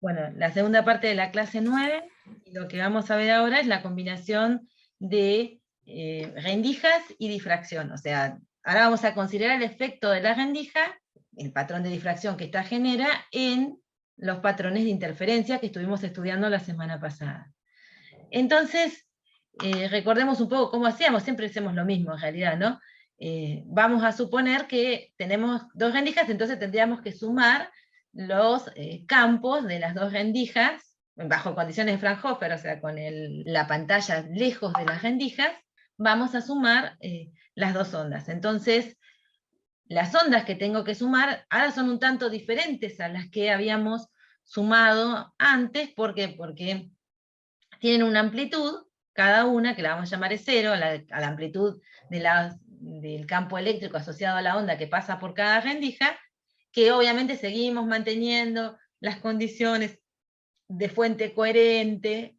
Bueno, la segunda parte de la clase 9, y lo que vamos a ver ahora es la combinación de rendijas y difracción. O sea, ahora vamos a considerar el efecto de la rendija, el patrón de difracción que esta genera, en los patrones de interferencia que estuvimos estudiando la semana pasada. Entonces, recordemos un poco cómo hacíamos, siempre hacemos lo mismo en realidad, ¿no? Vamos a suponer que tenemos dos rendijas, entonces tendríamos que sumar los campos de las dos rendijas, bajo condiciones de Fraunhofer, o sea, con la pantalla lejos de las rendijas, vamos a sumar las dos ondas. Entonces, las ondas que tengo que sumar ahora son un tanto diferentes a las que habíamos sumado antes. ¿Por qué? Porque tienen una amplitud, cada una, que la vamos a llamar E0, a la amplitud del campo eléctrico asociado a la onda que pasa por cada rendija, que obviamente seguimos manteniendo las condiciones de fuente coherente,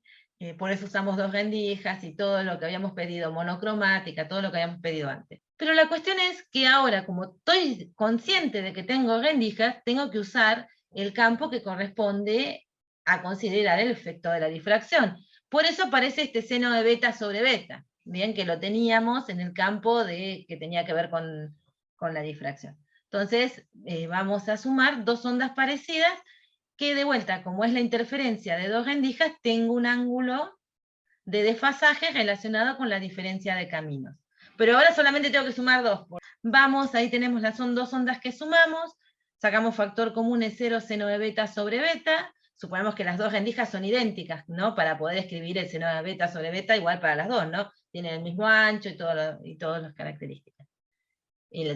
por eso usamos dos rendijas y todo lo que habíamos pedido, monocromática, todo lo que habíamos pedido antes. Pero la cuestión es que ahora, como estoy consciente de que tengo rendijas, tengo que usar el campo que corresponde a considerar el efecto de la difracción. Por eso aparece este seno de beta sobre beta, bien, que lo teníamos en el campo que tenía que ver con la difracción. Entonces, vamos a sumar dos ondas parecidas, que de vuelta, como es la interferencia de dos rendijas, tengo un ángulo de desfasaje relacionado con la diferencia de caminos. Pero ahora solamente tengo que sumar dos. Vamos, ahí tenemos las dos ondas que sumamos, sacamos factor común E0 seno de beta sobre beta, suponemos que las dos rendijas son idénticas, ¿no? Para poder escribir el seno de beta sobre beta igual para las dos, ¿no? Tienen el mismo ancho y todas las características. Y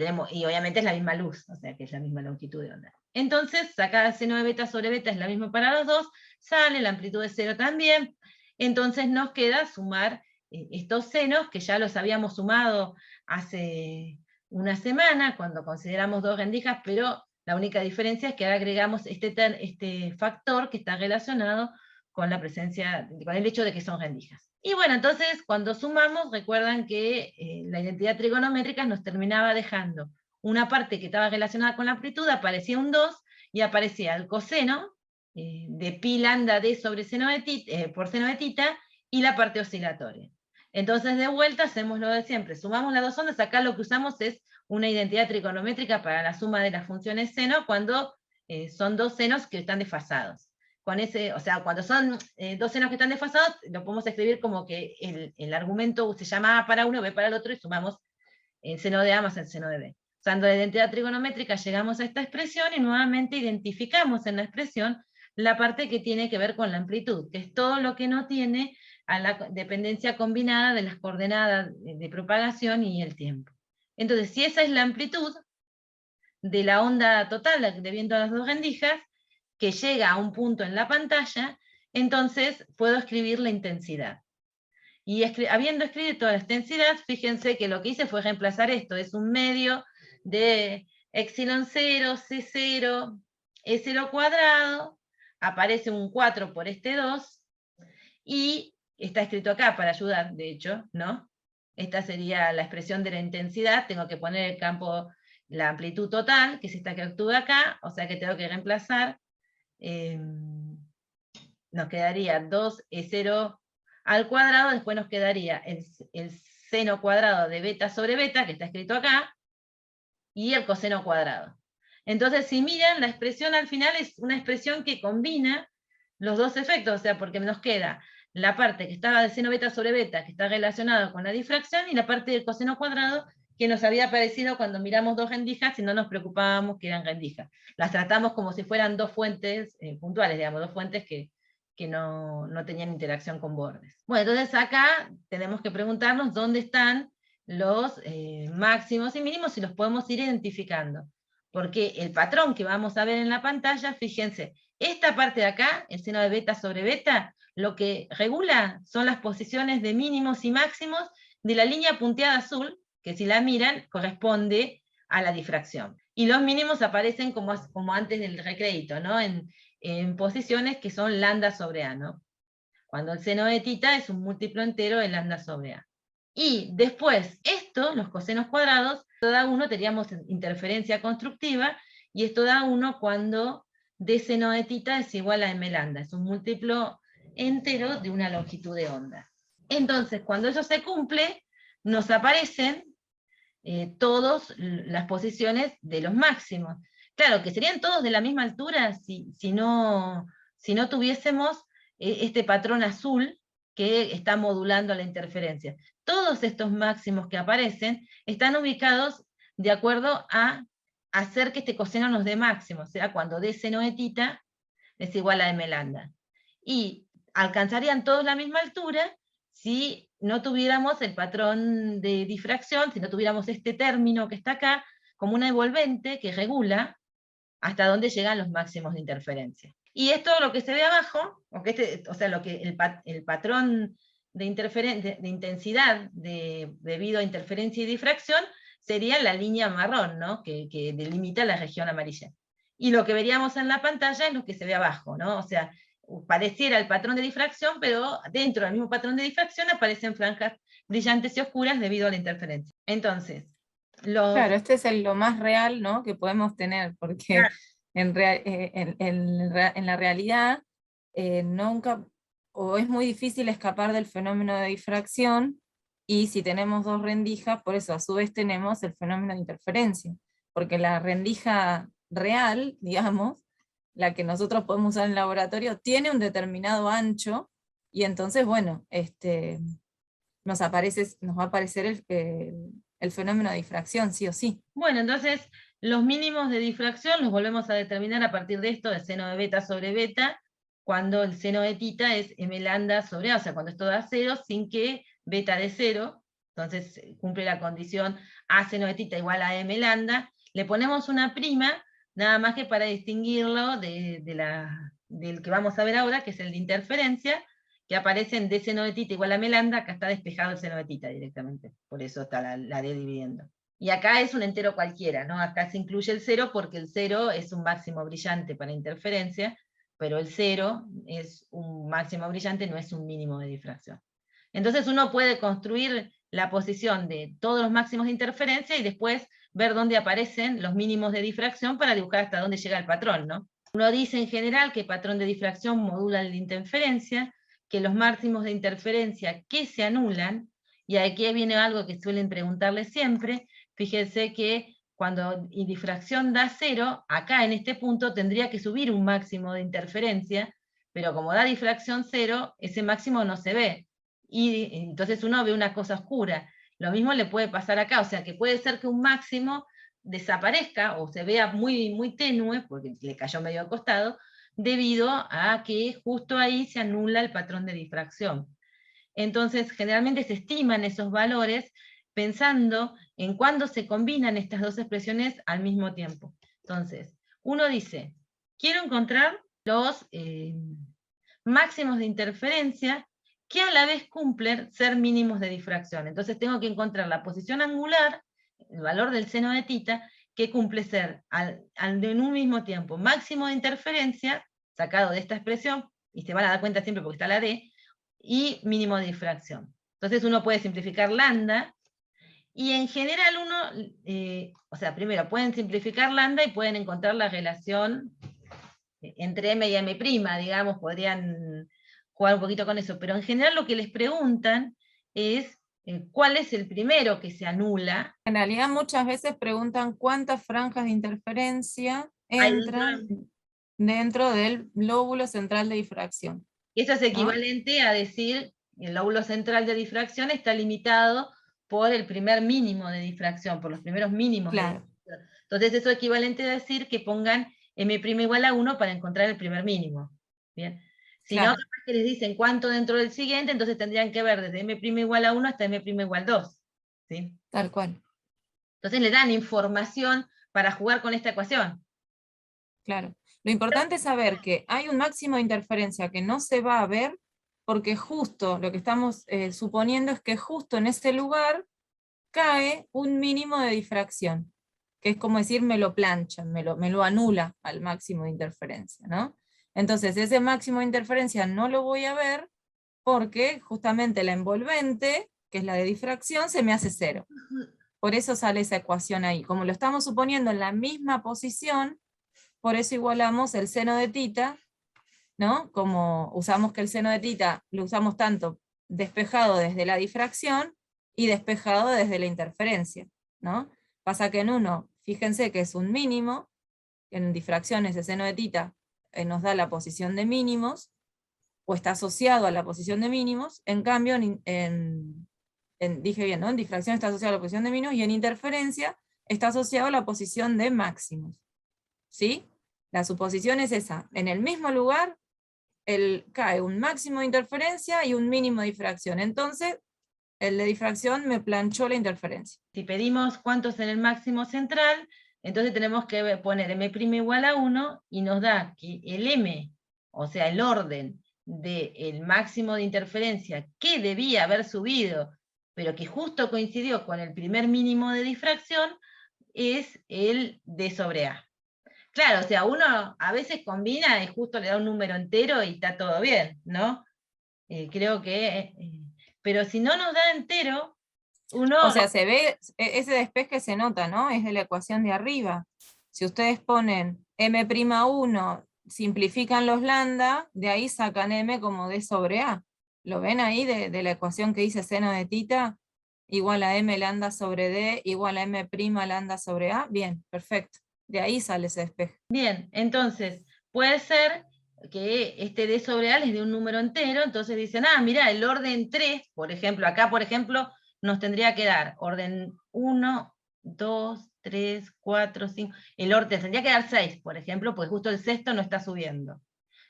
obviamente es la misma luz, o sea que es la misma longitud de onda. Entonces, sacar el seno de beta sobre beta es la misma para los dos, sale, la amplitud de 0 también, entonces nos queda sumar estos senos, que ya los habíamos sumado hace una semana, cuando consideramos dos rendijas, pero la única diferencia es que ahora agregamos este factor que está relacionado con la presencia, con el hecho de que son rendijas. Y bueno, entonces cuando sumamos, recuerdan que la identidad trigonométrica nos terminaba dejando una parte que estaba relacionada con la amplitud, aparecía un 2, y aparecía el coseno de pi lambda d sobre seno de por seno de tita, y la parte oscilatoria. Entonces de vuelta hacemos lo de siempre, sumamos las dos ondas, acá lo que usamos es una identidad trigonométrica para la suma de las funciones seno cuando son dos senos que están desfasados. Con ese, o sea, cuando son dos senos que están desfasados, lo podemos escribir como que el argumento se llama A para uno, B para el otro, y sumamos el seno de A más el seno de B. Usando la identidad trigonométrica llegamos a esta expresión y nuevamente identificamos en la expresión la parte que tiene que ver con la amplitud, que es todo lo que no tiene a la dependencia combinada de las coordenadas de propagación y el tiempo. Entonces, si esa es la amplitud de la onda total de viento a las dos rendijas, que llega a un punto en la pantalla, entonces puedo escribir la intensidad. Y habiendo escrito toda la intensidad, fíjense que lo que hice fue reemplazar esto, es un medio de epsilon 0, C0, E0 cuadrado, aparece un 4 por este 2, y está escrito acá para ayudar, de hecho, ¿no? Esta sería la expresión de la intensidad, tengo que poner el campo, la amplitud total, que es esta que obtuve acá, o sea que tengo que reemplazar, nos quedaría 2E0 al cuadrado, después nos quedaría el seno cuadrado de beta sobre beta, que está escrito acá, y el coseno cuadrado. Entonces, si miran, la expresión al final es una expresión que combina los dos efectos, o sea, porque nos queda la parte que estaba de seno beta sobre beta, que está relacionada con la difracción, y la parte del coseno cuadrado, que nos había aparecido cuando miramos dos rendijas y no nos preocupábamos que eran rendijas. Las tratamos como si fueran dos fuentes puntuales, digamos, dos fuentes que no tenían interacción con bordes. Bueno, entonces acá tenemos que preguntarnos dónde están los máximos y mínimos, y los podemos ir identificando. Porque el patrón que vamos a ver en la pantalla, fíjense, esta parte de acá, el seno de beta sobre beta, lo que regula son las posiciones de mínimos y máximos de la línea punteada azul, que si la miran corresponde a la difracción. Y los mínimos aparecen como antes del recrédito, ¿no? En posiciones que son lambda sobre A, ¿no? Cuando el seno de tita es un múltiplo entero de lambda sobre A. Y después, los cosenos cuadrados, esto da 1, teníamos interferencia constructiva, y esto da 1 cuando d seno de tita es igual a m lambda, es un múltiplo entero de una longitud de onda. Entonces, cuando eso se cumple, nos aparecen todas las posiciones de los máximos. Claro, que serían todos de la misma altura si no tuviésemos este patrón azul que está modulando la interferencia. Todos estos máximos que aparecen están ubicados de acuerdo a hacer que este coseno nos dé máximo, o sea, cuando d seno de tita es igual a m lambda. Y alcanzarían todos la misma altura si no tuviéramos el patrón de difracción, si no tuviéramos este término que está acá, como una envolvente que regula hasta dónde llegan los máximos de interferencia. Y esto lo que se ve abajo, o sea, lo que el patrón de intensidad debido a interferencia y difracción sería la línea marrón, ¿no? que delimita la región amarilla. Y lo que veríamos en la pantalla es lo que se ve abajo, ¿no? O sea, pareciera el patrón de difracción, pero dentro del mismo patrón de difracción aparecen franjas brillantes y oscuras debido a la interferencia. Entonces, Claro, este es lo más real, ¿no?, que podemos tener, porque en la realidad nunca, o es muy difícil escapar del fenómeno de difracción, y si tenemos dos rendijas, por eso a su vez tenemos el fenómeno de interferencia, porque la rendija real, digamos, la que nosotros podemos usar en el laboratorio, tiene un determinado ancho, y entonces, bueno, nos va a aparecer el fenómeno de difracción, sí o sí. Bueno, entonces los mínimos de difracción los volvemos a determinar a partir de esto, de seno de beta sobre beta, cuando el seno de tita es m lambda sobre A, o sea, cuando esto da 0, sin que beta dé 0, entonces cumple la condición A seno de tita igual a m lambda, le ponemos una prima, nada más que para distinguirlo del que vamos a ver ahora, que es el de interferencia, que aparece en d seno de tita igual a m lambda, acá está despejado el seno de tita directamente, por eso está la d dividiendo. Y acá es un entero cualquiera, ¿no? Acá se incluye el 0 porque el 0 es un máximo brillante para interferencia, pero el 0 es un máximo brillante, no es un mínimo de difracción. Entonces uno puede construir la posición de todos los máximos de interferencia y después ver dónde aparecen los mínimos de difracción para dibujar hasta dónde llega el patrón, ¿no? Uno dice en general que el patrón de difracción modula el de interferencia, que los máximos de interferencia que se anulan, y aquí viene algo que suelen preguntarle siempre. Fíjense que cuando difracción da 0, acá en este punto tendría que subir un máximo de interferencia, pero como da difracción 0, ese máximo no se ve. Y entonces uno ve una cosa oscura. Lo mismo le puede pasar acá, o sea que puede ser que un máximo desaparezca o se vea muy, muy tenue, porque le cayó medio al costado, debido a que justo ahí se anula el patrón de difracción. Entonces, generalmente se estiman esos valores pensando en cuándo se combinan estas dos expresiones al mismo tiempo. Entonces, uno dice, quiero encontrar los máximos de interferencia que a la vez cumplen ser mínimos de difracción. Entonces tengo que encontrar la posición angular, el valor del seno de tita, que cumple ser en un mismo tiempo máximo de interferencia, sacado de esta expresión, y se van a dar cuenta siempre porque está la D, y mínimo de difracción. Entonces uno puede simplificar lambda, y en general uno, o sea, primero pueden simplificar lambda y pueden encontrar la relación entre m y m', digamos, podrían jugar un poquito con eso, pero en general lo que les preguntan es cuál es el primero que se anula. En realidad muchas veces preguntan cuántas franjas de interferencia entran dentro del lóbulo central de difracción. Eso es equivalente a decir, el lóbulo central de difracción está limitado por el primer mínimo de difracción, por los primeros mínimos. Claro. De difracción. Entonces eso es equivalente a decir que pongan m' igual a 1 para encontrar el primer mínimo. ¿Bien? Si claro. no, capaz que les dicen cuánto dentro del siguiente, entonces tendrían que ver desde m' igual a 1 hasta m' igual 2. ¿Sí? Tal cual. Entonces le dan información para jugar con esta ecuación. Claro. Lo importante es saber que hay un máximo de interferencia que no se va a ver, porque justo lo que estamos suponiendo es que justo en ese lugar cae un mínimo de difracción, que es como decir me lo planchan, me lo anula al máximo de interferencia, ¿no? Entonces ese máximo de interferencia no lo voy a ver porque justamente la envolvente, que es la de difracción, se me hace 0. Por eso sale esa ecuación ahí. Como lo estamos suponiendo en la misma posición, por eso igualamos el seno de tita, ¿no? Como usamos que el seno de tita lo usamos tanto despejado desde la difracción y despejado desde la interferencia, ¿no? Pasa que en uno, fíjense que es un mínimo, en difracción ese seno de tita nos da la posición de mínimos, o está asociado a la posición de mínimos, en cambio, dije bien, ¿no? En difracción está asociado a la posición de mínimos, y en interferencia está asociado a la posición de máximos. ¿Sí? La suposición es esa, en el mismo lugar cae un máximo de interferencia y un mínimo de difracción, entonces el de difracción me planchó la interferencia. Si pedimos cuántos en el máximo central, entonces tenemos que poner m' igual a 1, y nos da que el m, o sea, el orden del máximo de interferencia que debía haber subido, pero que justo coincidió con el primer mínimo de difracción, es el d sobre a. Claro, o sea, uno a veces combina y justo le da un número entero y está todo bien, ¿no? Creo que... pero si no nos da entero, uno... O sea, se ve, ese despeje se nota, ¿no? Es de la ecuación de arriba. Si ustedes ponen m'1, simplifican los lambda, de ahí sacan m como d sobre a. ¿Lo ven ahí de la ecuación que dice seno de tita igual a m lambda sobre d igual a m' lambda sobre a? Bien, perfecto. De ahí sale ese despeje. Bien, entonces, puede ser que este d sobre a les dé un número entero, entonces dicen, mira, el orden 3, por ejemplo, acá, por ejemplo, nos tendría que dar orden 1, 2, 3, 4, 5, el orden tendría que dar 6, por ejemplo, pues justo el sexto no está subiendo.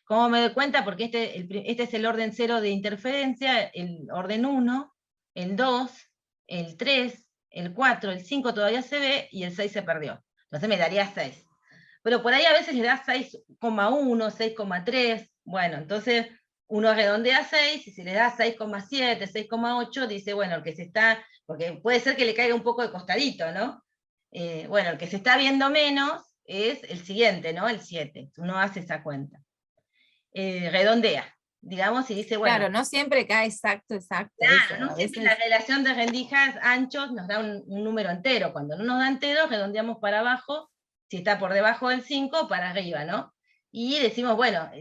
¿Cómo me doy cuenta? Porque este es el orden 0 de interferencia, el orden 1, el 2, el 3, el 4, el 5 todavía se ve, y el 6 se perdió. Entonces me daría 6. Pero por ahí a veces le da 6,1, 6,3, bueno, entonces uno redondea a 6, y si le da 6,7, 6,8, dice, bueno, el que se está, porque puede ser que le caiga un poco de costadito, ¿no? Bueno, el que se está viendo menos es el siguiente, ¿no? El 7, uno hace esa cuenta. Redondea, digamos, y dice, bueno... Claro, no siempre cae exacto. Claro, eso, no a siempre veces... la relación de rendijas anchos nos da un número entero. Cuando no nos da entero, redondeamos para abajo, si está por debajo del 5, para arriba, ¿no? Y decimos, bueno,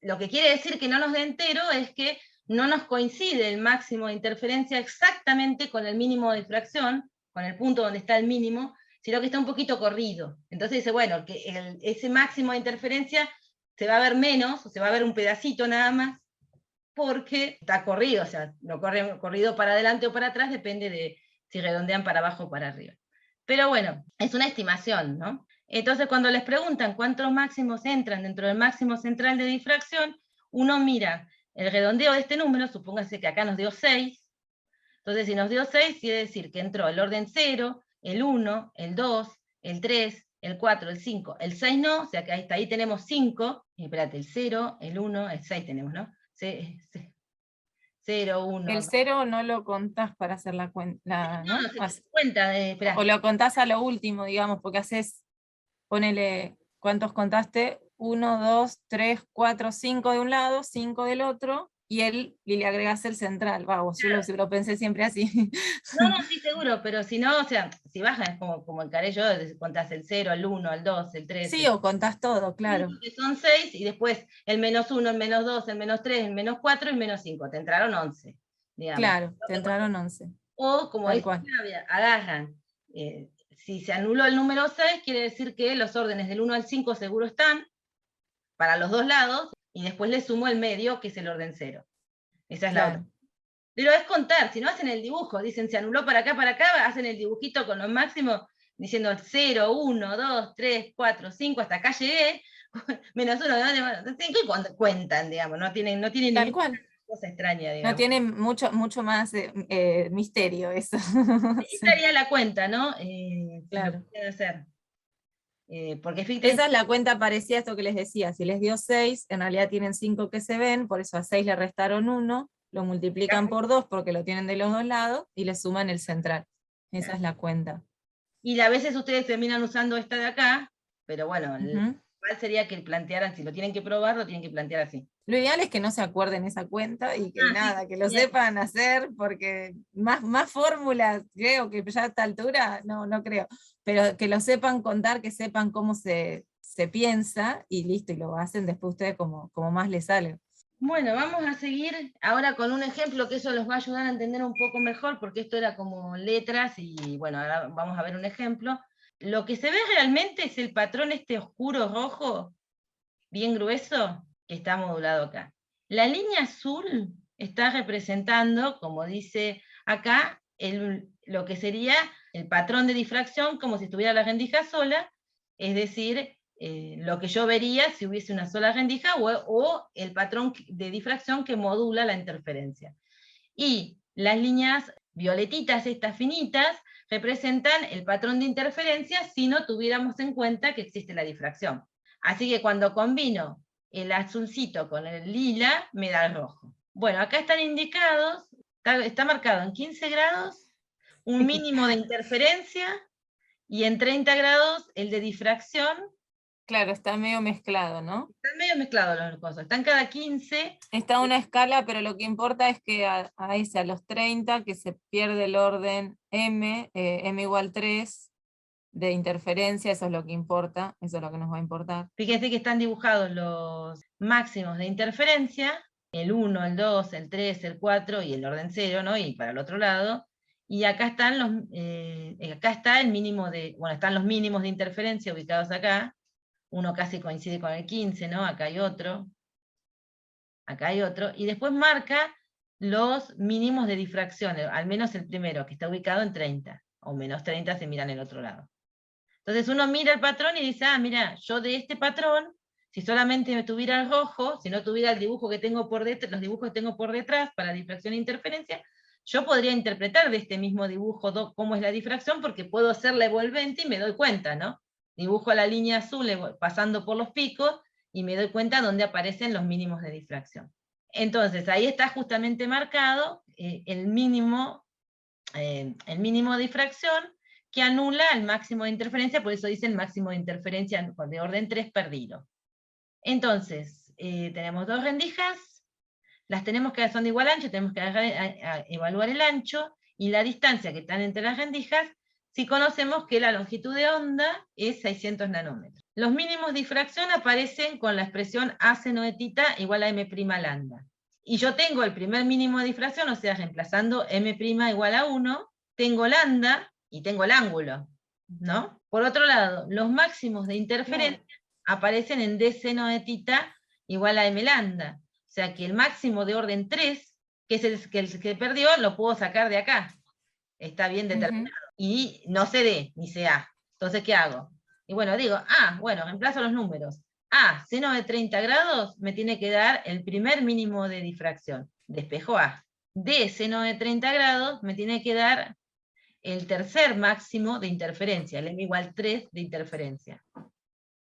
lo que quiere decir que no nos dé entero es que no nos coincide el máximo de interferencia exactamente con el mínimo de difracción, con el punto donde está el mínimo, sino que está un poquito corrido. Entonces dice, bueno, que ese máximo de interferencia se va a ver menos, o se va a ver un pedacito nada más, porque está corrido, o sea, lo corrido para adelante o para atrás, depende de si redondean para abajo o para arriba. Pero bueno, es una estimación, ¿no? Entonces, cuando les preguntan cuántos máximos entran dentro del máximo central de difracción, uno mira el redondeo de este número, supóngase que acá nos dio 6, entonces si nos dio 6, quiere decir que entró el orden 0, el 1, el 2, el 3, el 4, el 5, el 6 no, o sea que hasta ahí tenemos 5, espérate, el 0, el 1, el 6 tenemos, ¿no? 0, 1. El 0 no lo contás para hacer la cuenta, ¿no? No se cuenta, O lo contás a lo último, digamos, porque haces, ponele, ¿cuántos contaste? 1, 2, 3, 4, 5 de un lado, 5 del otro, y le agregás el central. Vamos, claro. Yo lo pensé siempre así. No, sí, seguro, pero si no, o sea, si bajas como encaré yo, contás el 0, el 1, el 2, el 3. Sí, o contás todo, claro. Que son 6, y después el -1, el -2, el -3, el -4 y el -5. Te entraron 11, digamos. Claro, te entraron 11. O, como dice Flavia, agarran. Si se anuló el número 6, quiere decir que los órdenes del 1 al 5 seguro están, para los dos lados, y después le sumo el medio, que es el orden 0. Esa es la otra. Pero es contar, si no hacen el dibujo, dicen se anuló para acá, hacen el dibujito con los máximos, diciendo 0, 1, 2, 3, 4, 5, hasta acá llegué, menos 1, 2, 5, y cuentan, digamos, no tienen Tal cual. Cosa extraña, digamos. No tiene mucho más misterio eso. Esta haría la cuenta, ¿no? Claro. Si lo hacer. Porque esa es la cuenta parecida a esto que les decía, si les dio 6, en realidad tienen 5 que se ven, por eso a 6 le restaron 1, lo multiplican por 2 porque lo tienen de los dos lados, y le suman el central. Esa es la cuenta. Y a veces ustedes terminan usando esta de acá, pero bueno, ¿cuál sería que plantearan? Si lo tienen que probar, lo tienen que plantear así. Lo ideal es que no se acuerden esa cuenta y que que lo sepan hacer, porque más fórmulas, creo que ya a esta altura, no creo, pero que lo sepan contar, que sepan cómo se se piensa y listo, y lo hacen después ustedes como más les sale. Bueno, vamos a seguir ahora con un ejemplo que eso los va a ayudar a entender un poco mejor, porque esto era como letras y bueno, ahora vamos a ver un ejemplo. Lo que se ve realmente es el patrón este oscuro rojo, bien grueso, que está modulado acá. La línea azul está representando, como dice acá, lo que sería el patrón de difracción, como si estuviera la rendija sola, es decir, lo que yo vería si hubiese una sola rendija, o el patrón de difracción que modula la interferencia. Y las líneas violetitas, estas finitas, representan el patrón de interferencia si no tuviéramos en cuenta que existe la difracción. Así que cuando combino el azulcito con el lila, me da el rojo. Bueno, acá están indicados, está marcado en 15 grados, un mínimo de interferencia, y en 30 grados el de difracción. Claro, está medio mezclado, ¿no? Están medio mezclados las cosas, están cada 15. Está una escala, pero lo que importa es que a los 30, que se pierde el orden M, M igual 3, de interferencia, eso es lo que importa, eso es lo que nos va a importar. Fíjense que están dibujados los máximos de interferencia, el 1, el 2, el 3, el 4 y el orden 0, ¿no? Y para el otro lado. Y acá están acá está el mínimo bueno, están los mínimos de interferencia ubicados acá. Uno casi coincide con el 15, ¿no? Acá hay otro. Acá hay otro. Y después marca los mínimos de difracción, al menos el primero, que está ubicado en 30, o menos 30 se mira en el otro lado. Entonces uno mira el patrón y dice, mira, yo de este patrón, si solamente me tuviera el rojo, si no tuviera el dibujo que tengo por detrás, los dibujos que tengo por detrás para difracción e interferencia, yo podría interpretar de este mismo dibujo cómo es la difracción, porque puedo hacer la envolvente y me doy cuenta, ¿no? Dibujo la línea azul pasando por los picos y me doy cuenta dónde aparecen los mínimos de difracción. Entonces ahí está justamente marcado el mínimo de difracción, que anula el máximo de interferencia, por eso dice el máximo de interferencia de orden 3 perdido. Entonces, tenemos dos rendijas, las tenemos que son de igual ancho, tenemos que evaluar el ancho y la distancia que están entre las rendijas, si conocemos que la longitud de onda es 600 nanómetros. Los mínimos de difracción aparecen con la expresión A seno de tita igual a M' lambda. Y yo tengo el primer mínimo de difracción, o sea, reemplazando M' igual a 1, tengo lambda y tengo el ángulo, ¿no? Por otro lado, los máximos de interferencia aparecen en D seno de tita igual a M lambda. O sea que el máximo de orden 3, que es el que perdió, lo puedo sacar de acá. Está bien determinado. Y no se D ni se A. Entonces, ¿qué hago? Y bueno, digo, bueno, reemplazo los números. Seno de 30 grados me tiene que dar el primer mínimo de difracción. Despejo A. D seno de 30 grados me tiene que dar el tercer máximo de interferencia, el M igual 3 de interferencia.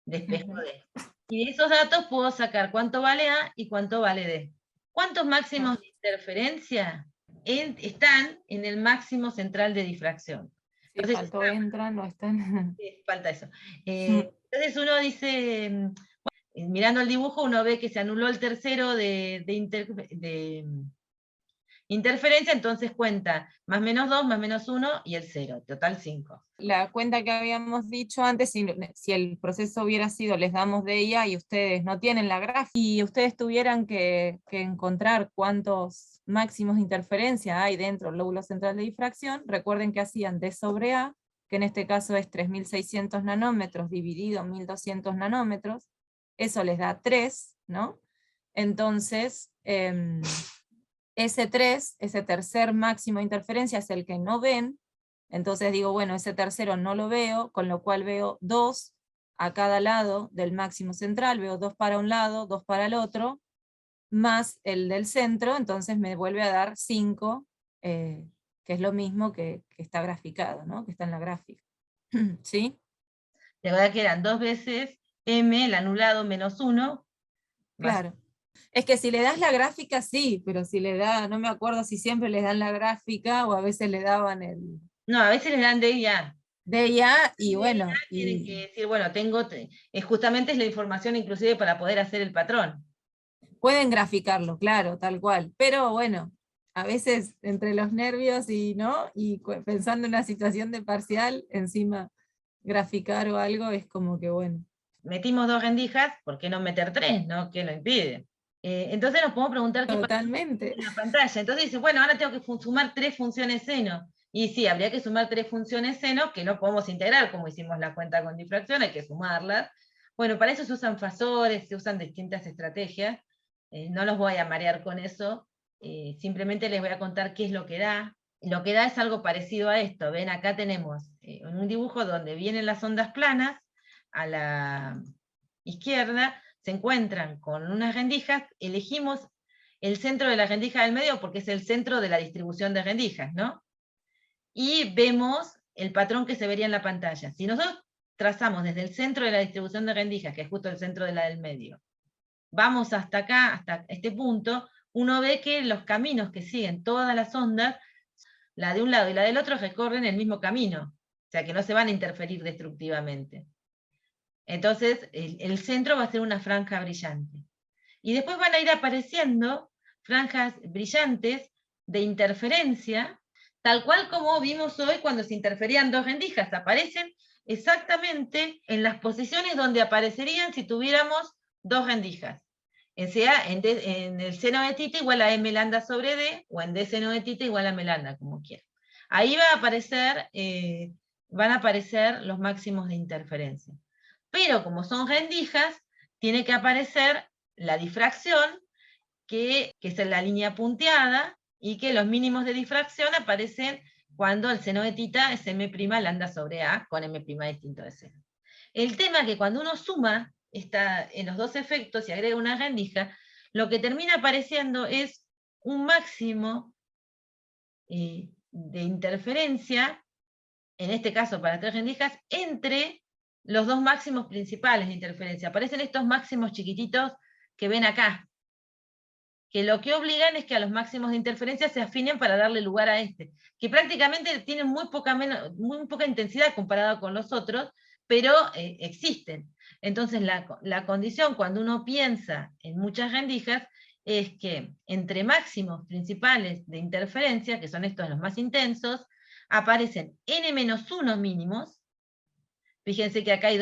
Despejo D. Y de esos datos puedo sacar cuánto vale A y cuánto vale D. ¿Cuántos máximos de interferencia están en el máximo central de difracción? Entonces, faltó entran, no están. Falta eso. Entonces uno dice, mirando el dibujo, uno ve que se anuló el tercero de interferencia, entonces cuenta más menos 2, más menos 1 y el 0, total 5. La cuenta que habíamos dicho antes, si el proceso hubiera sido, les damos de ella y ustedes no tienen la gráfica, y ustedes tuvieran que encontrar cuántos máximos de interferencia hay dentro del lóbulo central de difracción, recuerden que hacían D sobre A, que en este caso es 3600 nanómetros dividido en 1200 nanómetros, eso les da 3, ¿no? Entonces, ese 3, ese tercer máximo de interferencia es el que no ven, entonces digo, bueno, ese tercero no lo veo, con lo cual veo 2 a cada lado del máximo central, veo 2 para un lado, 2 para el otro, más el del centro, entonces me vuelve a dar 5, que es lo mismo que está graficado, ¿no? Que está en la gráfica. ¿Sí? De verdad que eran 2 veces M, el anulado, menos 1. Claro. Es que si le das la gráfica, sí, pero si le da, no me acuerdo si siempre les dan la gráfica o a veces le daban el... No, a veces les dan D y A. D y A, y bueno... Tienen que decir, bueno, justamente es la información inclusive para poder hacer el patrón. Pueden graficarlo, claro, tal cual, pero bueno, a veces entre los nervios y pensando en una situación de parcial, encima graficar o algo es como que bueno. metimos 2 rendijas, ¿por qué no meter 3, no? ¿Qué lo impide? Entonces nos podemos preguntar qué pasa Totalmente. en la pantalla. Entonces dice, bueno, ahora tengo que sumar 3 funciones seno. Y sí, habría que sumar 3 funciones seno que no podemos integrar, como hicimos la cuenta con difracción, hay que sumarlas. Bueno, para eso se usan fasores, se usan distintas estrategias. No los voy a marear con eso, simplemente les voy a contar qué es lo que da. Lo que da es algo parecido a esto. Ven, acá tenemos un dibujo donde vienen las ondas planas, a la izquierda se encuentran con unas rendijas, elegimos el centro de la rendija del medio porque es el centro de la distribución de rendijas, ¿no? Y vemos el patrón que se vería en la pantalla. Si nosotros trazamos desde el centro de la distribución de rendijas, que es justo el centro de la del medio, vamos hasta acá, hasta este punto, uno ve que los caminos que siguen todas las ondas, la de un lado y la del otro, recorren el mismo camino, o sea que no se van a interferir destructivamente. Entonces, el centro va a ser una franja brillante. Y después van a ir apareciendo franjas brillantes de interferencia, tal cual como vimos hoy cuando se interferían 2 rendijas. Aparecen exactamente en las posiciones donde aparecerían si tuviéramos 2 rendijas. Sea en el seno de θ igual a m lambda sobre d, o en d seno de θ igual a m lambda, como quieran. Ahí van a aparecer los máximos de interferencia. Pero como son rendijas, tiene que aparecer la difracción, que es en la línea punteada, y que los mínimos de difracción aparecen cuando el seno de θ es m' lambda sobre a, con m' distinto de seno. El tema es que cuando uno suma en los dos efectos y agrega una rendija, lo que termina apareciendo es un máximo de interferencia, en este caso para 3 rendijas, entre los dos máximos principales de interferencia. Aparecen estos máximos chiquititos que ven acá, que lo que obligan es que a los máximos de interferencia se afinen para darle lugar a este, que prácticamente tienen muy poca intensidad comparado con los otros, pero existen. Entonces la condición cuando uno piensa en muchas rendijas es que entre máximos principales de interferencia, que son estos los más intensos, aparecen n-1 mínimos. Fíjense que acá hay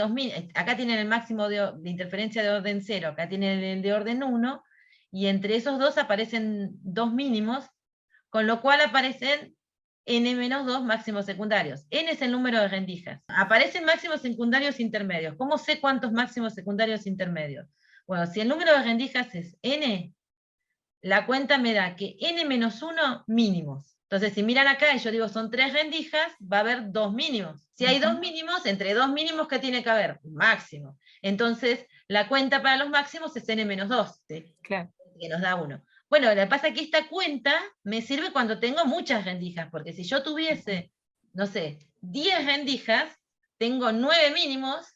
acá tienen el máximo de interferencia de orden 0, acá tienen el de orden 1, y entre esos dos aparecen 2 mínimos, con lo cual aparecen n-2 máximos secundarios. N es el número de rendijas. Aparecen máximos secundarios intermedios. ¿Cómo sé cuántos máximos secundarios intermedios? Bueno, si el número de rendijas es n, la cuenta me da que n-1 mínimos. Entonces, si miran acá y yo digo son 3 rendijas, va a haber 2 mínimos. Si hay 2 mínimos, entre 2 mínimos, ¿qué tiene que haber? Un máximo. Entonces, la cuenta para los máximos es n-2, ¿sí? Claro. Que nos da 1. Bueno, lo que pasa es que esta cuenta me sirve cuando tengo muchas rendijas, porque si yo tuviese, no sé, 10 rendijas, tengo 9 mínimos,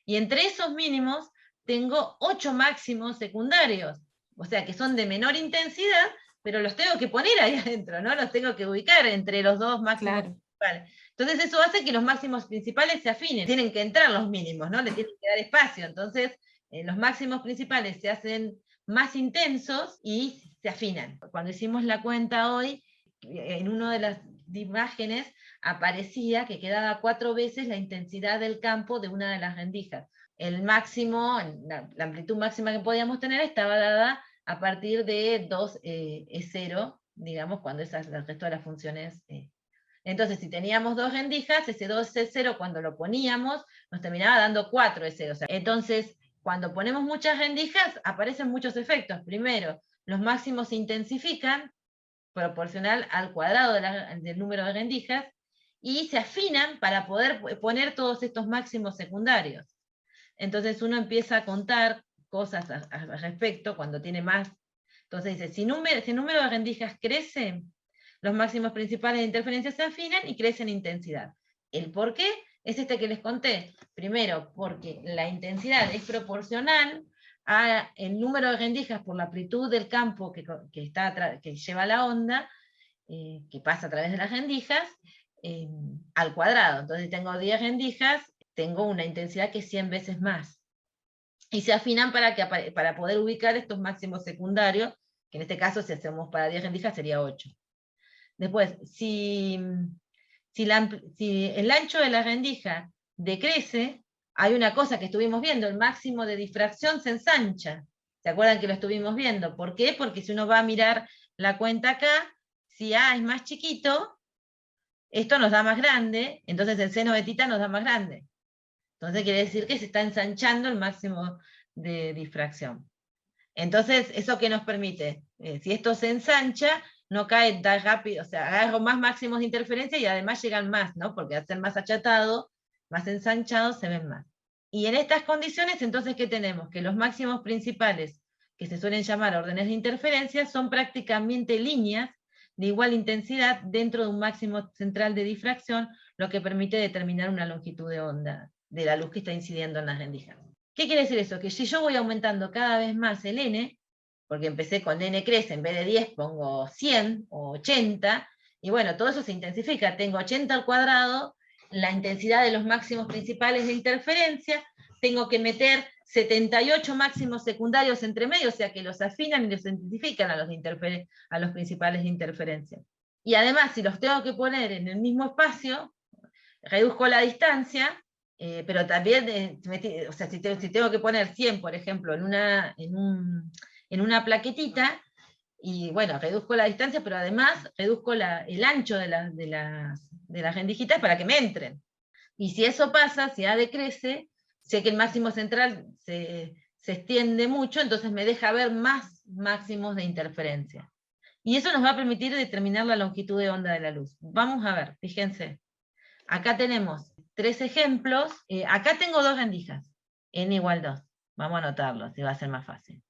y entre esos mínimos tengo 8 máximos secundarios. O sea, que son de menor intensidad, pero los tengo que poner ahí adentro, ¿no? Los tengo que ubicar entre los dos máximos principales. Entonces eso hace que los máximos principales se afinen. Tienen que entrar los mínimos, ¿no? Le tienen que dar espacio. Entonces los máximos principales se hacen más intensos y se afinan. Cuando hicimos la cuenta hoy, en una de las imágenes aparecía que quedaba 4 veces la intensidad del campo de una de las rendijas. El máximo, la amplitud máxima que podíamos tener estaba dada a partir de 2 E0, digamos, cuando el resto de las funciones... Entonces, si teníamos 2 rendijas, ese 2E0 cuando lo poníamos, nos terminaba dando 4E0. O sea, entonces, cuando ponemos muchas rendijas, aparecen muchos efectos. Primero, los máximos se intensifican, proporcional al cuadrado del número de rendijas, y se afinan para poder poner todos estos máximos secundarios. Entonces uno empieza a contar cosas al respecto cuando tiene más. Entonces dice, si el número de rendijas crece, los máximos principales de interferencia se afinan y crecen en intensidad. ¿El por qué? Es este que les conté. Primero, porque la intensidad es proporcional al número de rendijas por la amplitud del campo que lleva la onda, que pasa a través de las rendijas, al cuadrado. Entonces tengo 10 rendijas, tengo una intensidad que es 100 veces más. Y se afinan para poder ubicar estos máximos secundarios, que en este caso si hacemos para 10 rendijas sería 8. Después, si el ancho de la rendija decrece, hay una cosa que estuvimos viendo, el máximo de difracción se ensancha. ¿Se acuerdan que lo estuvimos viendo? ¿Por qué? Porque si uno va a mirar la cuenta acá, si A es más chiquito, esto nos da más grande, entonces el seno de tita nos da más grande. Entonces quiere decir que se está ensanchando el máximo de difracción. Entonces, ¿eso qué nos permite? Si esto se ensancha, no cae tan rápido, o sea, agarro más máximos de interferencia y además llegan más, ¿no? Porque al ser más achatado, más ensanchado, se ven más. Y en estas condiciones, entonces, ¿qué tenemos? Que los máximos principales, que se suelen llamar órdenes de interferencia, son prácticamente líneas de igual intensidad dentro de un máximo central de difracción, lo que permite determinar una longitud de onda de la luz que está incidiendo en las rendijas. ¿Qué quiere decir eso? Que si yo voy aumentando cada vez más el n, porque empecé con n crece, en vez de 10 pongo 100 o 80, y bueno, todo eso se intensifica. Tengo 80 al cuadrado, la intensidad de los máximos principales de interferencia, tengo que meter 78 máximos secundarios entre medio, o sea que los afinan y los intensifican a los principales de interferencia. Y además, si los tengo que poner en el mismo espacio, reduzco la distancia, pero también, o sea, si tengo que poner 100, por ejemplo, en una plaquetita, y bueno, reduzco la distancia, pero además reduzco el ancho de las rendijitas para que me entren. Y si eso pasa, si A decrece, sé que el máximo central se extiende mucho, entonces me deja ver más máximos de interferencia. Y eso nos va a permitir determinar la longitud de onda de la luz. Vamos a ver, fíjense. Acá tenemos 3 ejemplos. Acá tengo 2 rendijas, n igual 2. Vamos a anotarlo, así va a ser más fácil.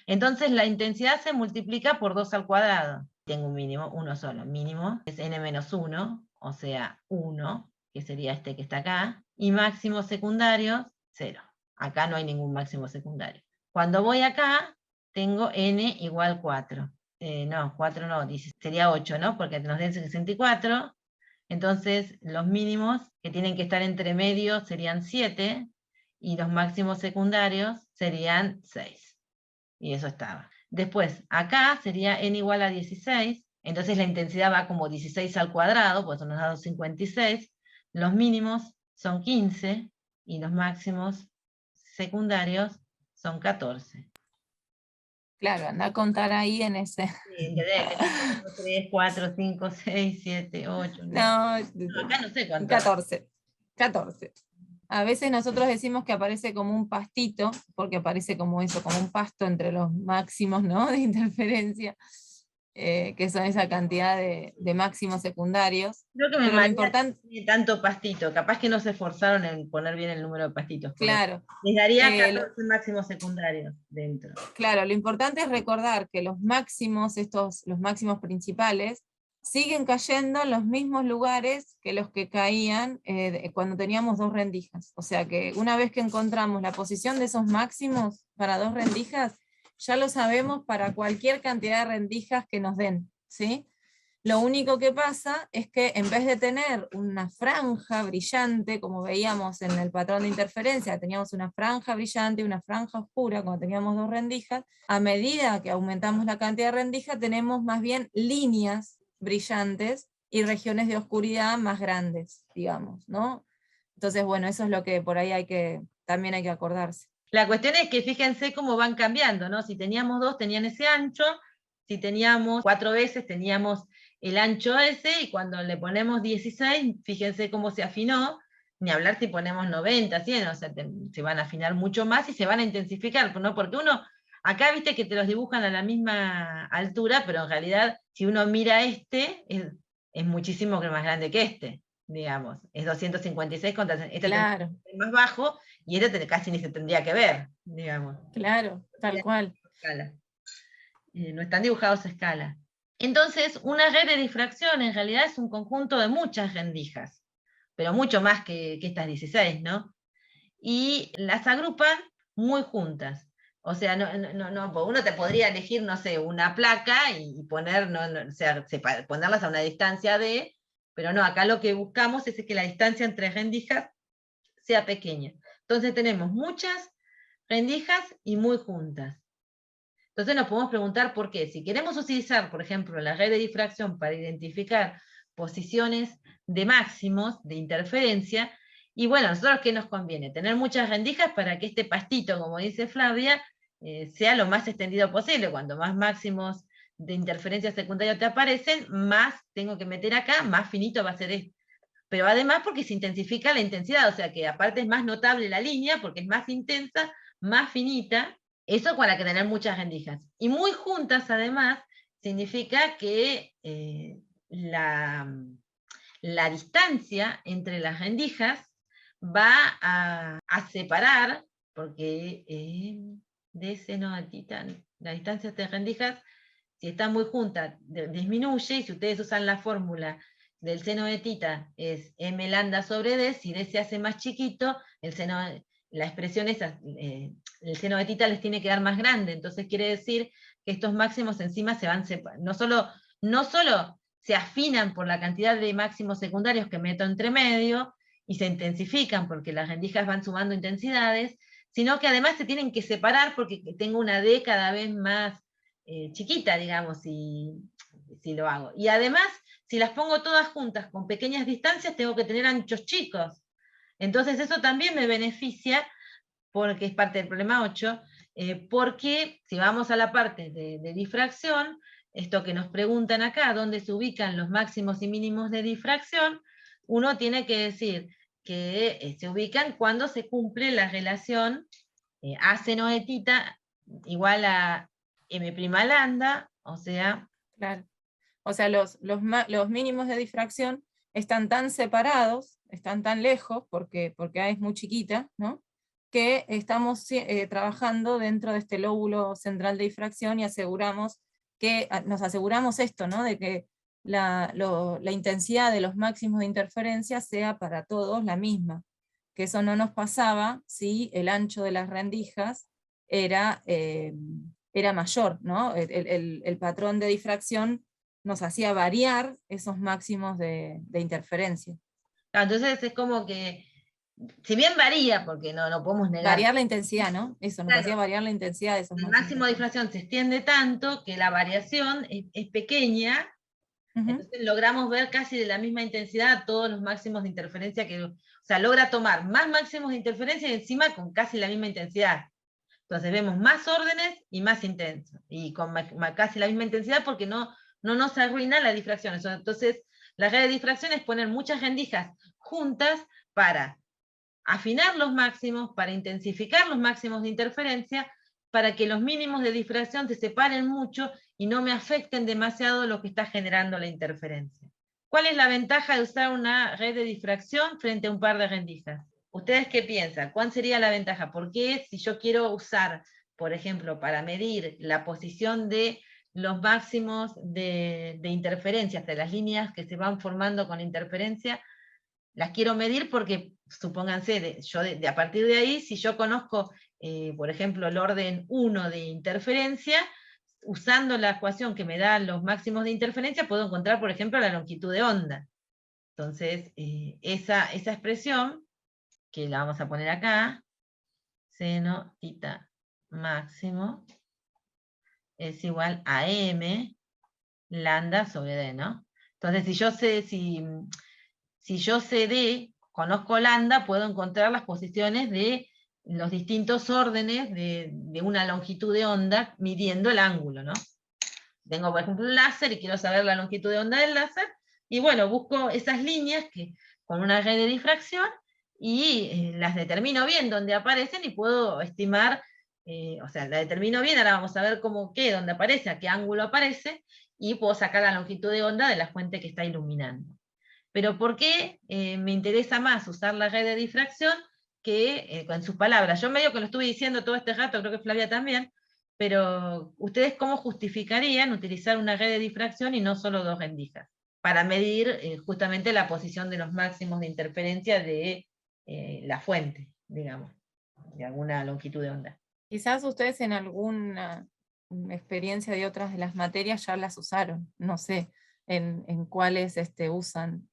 Entonces la intensidad se multiplica por 2 al cuadrado. Tengo un mínimo, uno solo. Mínimo es n menos 1, o sea 1, que sería este que está acá. Y máximos secundarios, 0. Acá no hay ningún máximo secundario. Cuando voy acá, tengo n igual 4. No, 4 no, sería 8, ¿no? Porque nos den 64. Entonces, los mínimos que tienen que estar entre medio serían 7, y los máximos secundarios serían 6. Y eso estaba. Después, acá sería n igual a 16, entonces la intensidad va como 16 al cuadrado, pues eso nos da 56. Los mínimos son 15, y los máximos secundarios son 14. Claro, anda a contar ahí en ese. Sí, 3, 4, 5, 6, 7, 8, 9. No, Acá no sé cuánto. 14. 14. A veces nosotros decimos que aparece como un pastito, porque aparece como eso, como un pasto entre los máximos, ¿no? De interferencia, que son esa cantidad de máximos secundarios. Creo que me Pero lo importante, tiene tanto pastito, capaz que no se esforzaron en poner bien el número de pastitos. claro. Les daría 14 máximos secundarios dentro. Claro, lo importante es recordar que los máximos principales, siguen cayendo en los mismos lugares que los que caían cuando teníamos 2 rendijas. O sea que una vez que encontramos la posición de esos máximos para 2 rendijas, ya lo sabemos para cualquier cantidad de rendijas que nos den, ¿sí? Lo único que pasa es que en vez de tener una franja brillante, como veíamos en el patrón de interferencia, teníamos una franja brillante y una franja oscura cuando teníamos 2 rendijas, a medida que aumentamos la cantidad de rendijas, tenemos más bien líneas brillantes y regiones de oscuridad más grandes, digamos, ¿no? Entonces, bueno, eso es lo que por ahí también hay que acordarse. La cuestión es que fíjense cómo van cambiando, ¿no? Si teníamos 2, tenían ese ancho, si teníamos 4 veces, teníamos el ancho ese, y cuando le ponemos 16, fíjense cómo se afinó, ni hablar si ponemos 90, 100, o sea, se van a afinar mucho más y se van a intensificar, ¿no? Porque uno, acá viste que te los dibujan a la misma altura, pero en realidad, si uno mira es muchísimo más grande que este, digamos, es 256 contra este, claro, es más bajo, y este casi ni se tendría que ver, digamos. Claro, tal cual. No están dibujados a escala. Entonces, una red de difracción en realidad es un conjunto de muchas rendijas, pero mucho más que estas 16, ¿no? Y las agrupan muy juntas. O sea, uno te podría elegir, no sé, una placa y poner, o sea, ponerlas a una distancia de, pero no, acá lo que buscamos es que la distancia entre rendijas sea pequeña. Entonces tenemos muchas rendijas y muy juntas. Entonces nos podemos preguntar por qué. Si queremos utilizar, por ejemplo, la red de difracción para identificar posiciones de máximos de interferencia, Y bueno, nosotros ¿qué nos conviene? Tener muchas rendijas para que este pastito, como dice Flavia, sea lo más extendido posible. Cuanto más máximos de interferencia secundaria te aparecen, más tengo que meter acá, más finito va a ser esto. Pero además porque se intensifica la intensidad, o sea que aparte es más notable la línea, porque es más intensa, más finita, eso para que tener muchas rendijas. Y muy juntas además, significa que la distancia entre las rendijas va a separar, porque de seno a titán, la distancia entre rendijas, si están muy juntas, disminuye, y si ustedes usan la fórmula del seno de tita es m lambda sobre d, si d se hace más chiquito, la expresión esa, el seno de tita les tiene que dar más grande, entonces quiere decir que estos máximos encima se van separando, no solo se afinan por la cantidad de máximos secundarios que meto entre medio, y se intensifican porque las rendijas van sumando intensidades, sino que además se tienen que separar porque tengo una D cada vez más chiquita, digamos, si lo hago. Y además, si las pongo todas juntas con pequeñas distancias, tengo que tener anchos chicos. Entonces eso también me beneficia, porque es parte del problema 8, porque si vamos a la parte de difracción, esto que nos preguntan acá, dónde se ubican los máximos y mínimos de difracción, uno tiene que decir que se ubican cuando se cumple la relación A seno de tita igual a M' lambda, o sea... Claro. O sea, los mínimos de difracción están tan separados, están tan lejos, porque A es muy chiquita, ¿no? Que estamos trabajando dentro de este lóbulo central de difracción y nos aseguramos esto, ¿no? De que la intensidad de los máximos de interferencia sea para todos la misma, que eso no nos pasaba si el ancho de las rendijas era mayor, ¿no? El patrón de difracción nos hacía variar esos máximos de interferencia. Entonces es como que, si bien varía, porque no podemos negar. Variar la intensidad, ¿no? Eso, nos hacía variar la intensidad de esos El máximos. máximo de difracción se extiende tanto que la variación es pequeña, entonces logramos ver casi de la misma intensidad todos los máximos de interferencia o sea, logra tomar más máximos de interferencia y encima con casi la misma intensidad. Entonces vemos más órdenes y más intensos, y con casi la misma intensidad porque no nos arruina la difracción. Entonces, la red de difracción es poner muchas rendijas juntas para afinar los máximos, para intensificar los máximos de interferencia, para que los mínimos de difracción se separen mucho y no me afecten demasiado lo que está generando la interferencia. ¿Cuál es la ventaja de usar una red de difracción frente a un par de rendijas? ¿Ustedes qué piensan? ¿Cuál sería la ventaja? Porque si yo quiero usar, por ejemplo, para medir la posición de los máximos de interferencia de las líneas que se van formando con interferencia, las quiero medir porque, supónganse, a partir de ahí, si yo conozco, por ejemplo, el orden 1 de interferencia, usando la ecuación que me da los máximos de interferencia, puedo encontrar, por ejemplo, la longitud de onda. Entonces, esa expresión, que la vamos a poner acá, seno tita máximo, es igual a m lambda sobre d, ¿no? Entonces, si yo sé D, conozco lambda, puedo encontrar las posiciones de los distintos órdenes de una longitud de onda midiendo el ángulo, ¿no? Tengo, por ejemplo, un láser y quiero saber la longitud de onda del láser, y bueno, busco esas líneas con una red de difracción y las determino bien donde aparecen y puedo estimar, o sea, la determino bien, ahora vamos a ver dónde aparece, a qué ángulo aparece, y puedo sacar la longitud de onda de la fuente que está iluminando. Pero ¿por qué me interesa más usar la red de difracción que con sus palabras? Yo medio que lo estuve diciendo todo este rato, creo que Flavia también, pero ¿ustedes cómo justificarían utilizar una red de difracción y no solo dos rendijas? Para medir justamente la posición de los máximos de interferencia de la fuente, digamos, de alguna longitud de onda. Quizás ustedes en alguna experiencia de otras de las materias ya las usaron, no sé en cuáles usan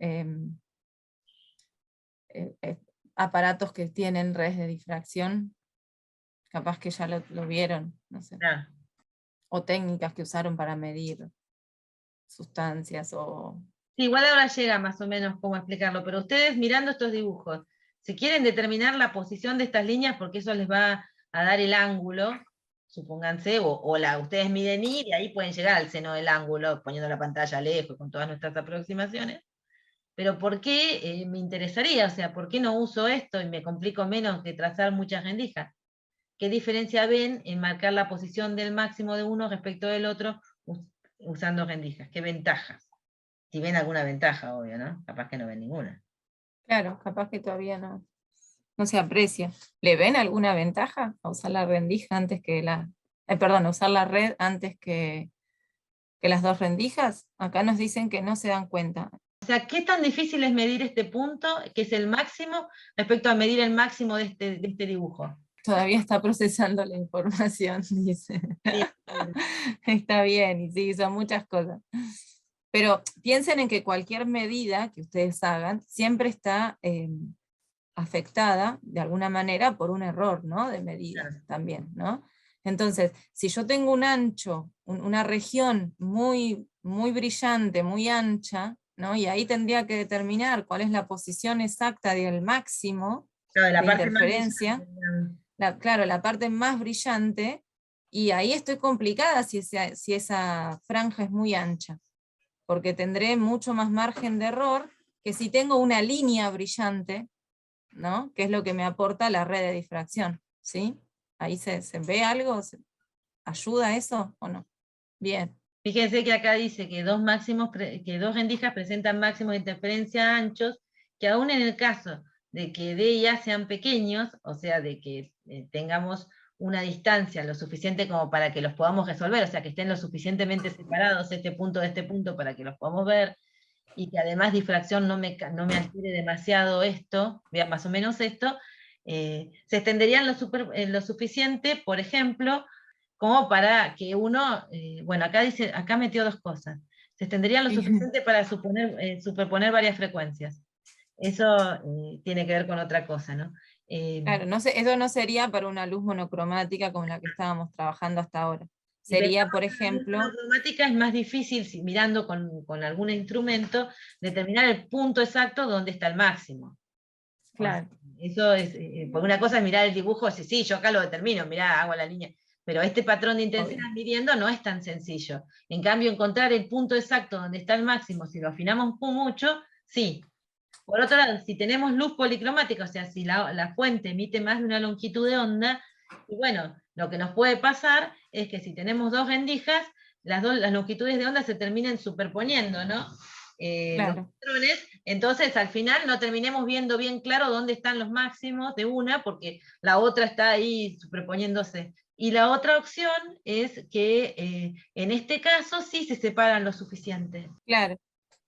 aparatos que tienen redes de difracción, capaz que ya lo vieron, no sé. Ah. O técnicas que usaron para medir sustancias o... Sí, igual ahora llega más o menos cómo explicarlo, pero ustedes mirando estos dibujos, si quieren determinar la posición de estas líneas, porque eso les va a dar el ángulo, supónganse, ustedes miden y de ahí pueden llegar al seno del ángulo, poniendo la pantalla lejos, con todas nuestras aproximaciones. Pero ¿por qué me interesaría? O sea, ¿por qué no uso esto y me complico menos que trazar muchas rendijas? ¿Qué diferencia ven en marcar la posición del máximo de uno respecto del otro usando rendijas? ¿Qué ventajas? Si ven alguna ventaja, obvio, ¿no? Capaz que no ven ninguna. Claro, capaz que todavía no se aprecia. ¿Le ven alguna ventaja a usar la rendija antes que a usar la red antes que las dos rendijas? Acá nos dicen que no se dan cuenta. O sea, ¿qué tan difícil es medir este punto, que es el máximo, respecto a medir el máximo de este dibujo? Todavía está procesando la información, dice. Sí. Está bien, y sí, son muchas cosas. Pero piensen en que cualquier medida que ustedes hagan siempre está afectada de alguna manera por un error, ¿no? De medida también, ¿no? Entonces, si yo tengo un ancho, una región muy, muy brillante, muy ancha, ¿no? Y ahí tendría que determinar cuál es la posición exacta del máximo Claro, la de parte más interferencia, claro, la parte más brillante, y ahí estoy complicada si esa franja es muy ancha, porque tendré mucho más margen de error que si tengo una línea brillante, ¿no? Que es lo que me aporta la red de difracción, ¿sí? Ahí se ve algo, ¿ayuda eso o no? Bien. Fíjense que acá dice que que dos rendijas presentan máximos de interferencia anchos, que aún en el caso de que de ellas sean pequeños, o sea, de que tengamos una distancia lo suficiente como para que los podamos resolver, o sea, que estén lo suficientemente separados este punto de este punto para que los podamos ver, y que además difracción no me altere demasiado esto, vean más o menos esto, se extenderían lo suficiente, por ejemplo, como para que uno, bueno, acá metió dos cosas, se extenderían lo suficiente para superponer varias frecuencias. Eso tiene que ver con otra cosa, ¿no? Claro, no sé, eso no sería para una luz monocromática como la que estábamos trabajando hasta ahora. Si Sería, pensamos por en la luz ejemplo, monocromática, es más difícil, mirando con algún instrumento, determinar el punto exacto donde está el máximo. claro. Eso es, porque una cosa es mirar el dibujo, sí, yo acá lo determino, mirá, hago la línea, pero este patrón de intensidad Obvio. midiendo no es tan sencillo. En cambio, encontrar el punto exacto donde está el máximo, si lo afinamos mucho, sí. Por otro lado, si tenemos luz policromática, o sea, si la fuente emite más de una longitud de onda, y bueno, lo que nos puede pasar es que si tenemos dos rendijas, las longitudes de onda se terminen superponiendo, ¿no? Los Claro. patrones, entonces al final no terminemos viendo bien claro dónde están los máximos de una, porque la otra está ahí superponiéndose. Y la otra opción es que en este caso sí se separan lo suficiente. Claro.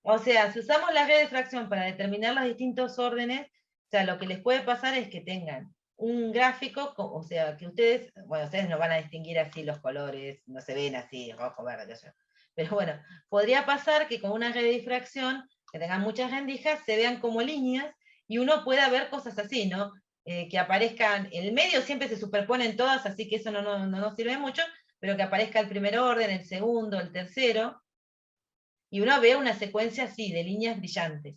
O sea, si usamos la red de fracción para determinar los distintos órdenes, o sea, lo que les puede pasar es que tengan un gráfico, o sea, que ustedes no van a distinguir así los colores, no se ven así, rojo, verde, qué sé yo. Pero bueno, podría pasar que con una red de difracción, que tengan muchas rendijas, se vean como líneas, y uno pueda ver cosas así, ¿no? Que aparezcan, en el medio siempre se superponen todas, así que eso no nos sirve mucho, pero que aparezca el primer orden, el segundo, el tercero, y uno ve una secuencia así, de líneas brillantes.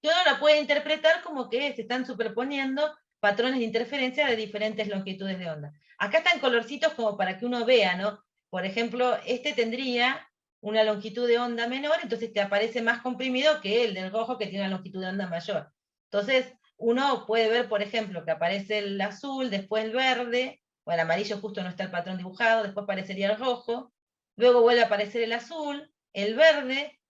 Y uno la puede interpretar como que se están superponiendo patrones de interferencia de diferentes longitudes de onda. Acá están colorcitos como para que uno vea, ¿no? Por ejemplo, este tendría una longitud de onda menor, entonces te aparece más comprimido que el del rojo que tiene una longitud de onda mayor. Entonces, uno puede ver, por ejemplo, que aparece el azul, después el verde, o el amarillo justo no está el patrón dibujado, después aparecería el rojo, luego vuelve a aparecer el azul, el verde,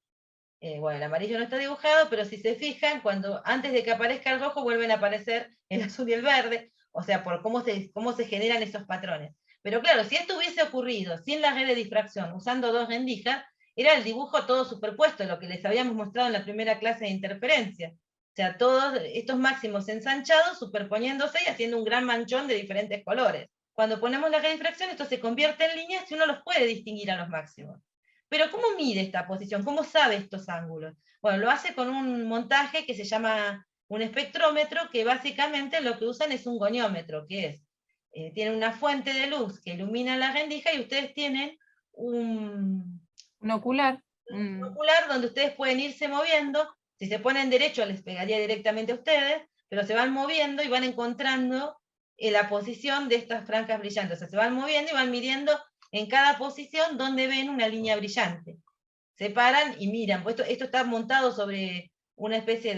bueno, el amarillo no está dibujado, pero si se fijan, antes de que aparezca el rojo vuelven a aparecer el azul y el verde, o sea, por cómo se generan esos patrones. Pero claro, si esto hubiese ocurrido sin la red de difracción, usando dos rendijas, era el dibujo todo superpuesto, lo que les habíamos mostrado en la primera clase de interferencia. O sea, todos estos máximos ensanchados superponiéndose y haciendo un gran manchón de diferentes colores. Cuando ponemos la red de difracción, esto se convierte en líneas y uno los puede distinguir a los máximos. Pero ¿cómo mide esta posición? ¿Cómo sabe estos ángulos? Bueno, lo hace con un montaje que se llama un espectrómetro, que básicamente lo que usan es un goniómetro, que es, tiene una fuente de luz que ilumina la rendija y ustedes tienen un ocular. ocular donde ustedes pueden irse moviendo. Si se ponen derecho les pegaría directamente a ustedes, pero se van moviendo y van encontrando la posición de estas franjas brillantes. O sea, se van moviendo y van midiendo en cada posición donde ven una línea brillante. Se paran y miran, pues esto está montado sobre una especie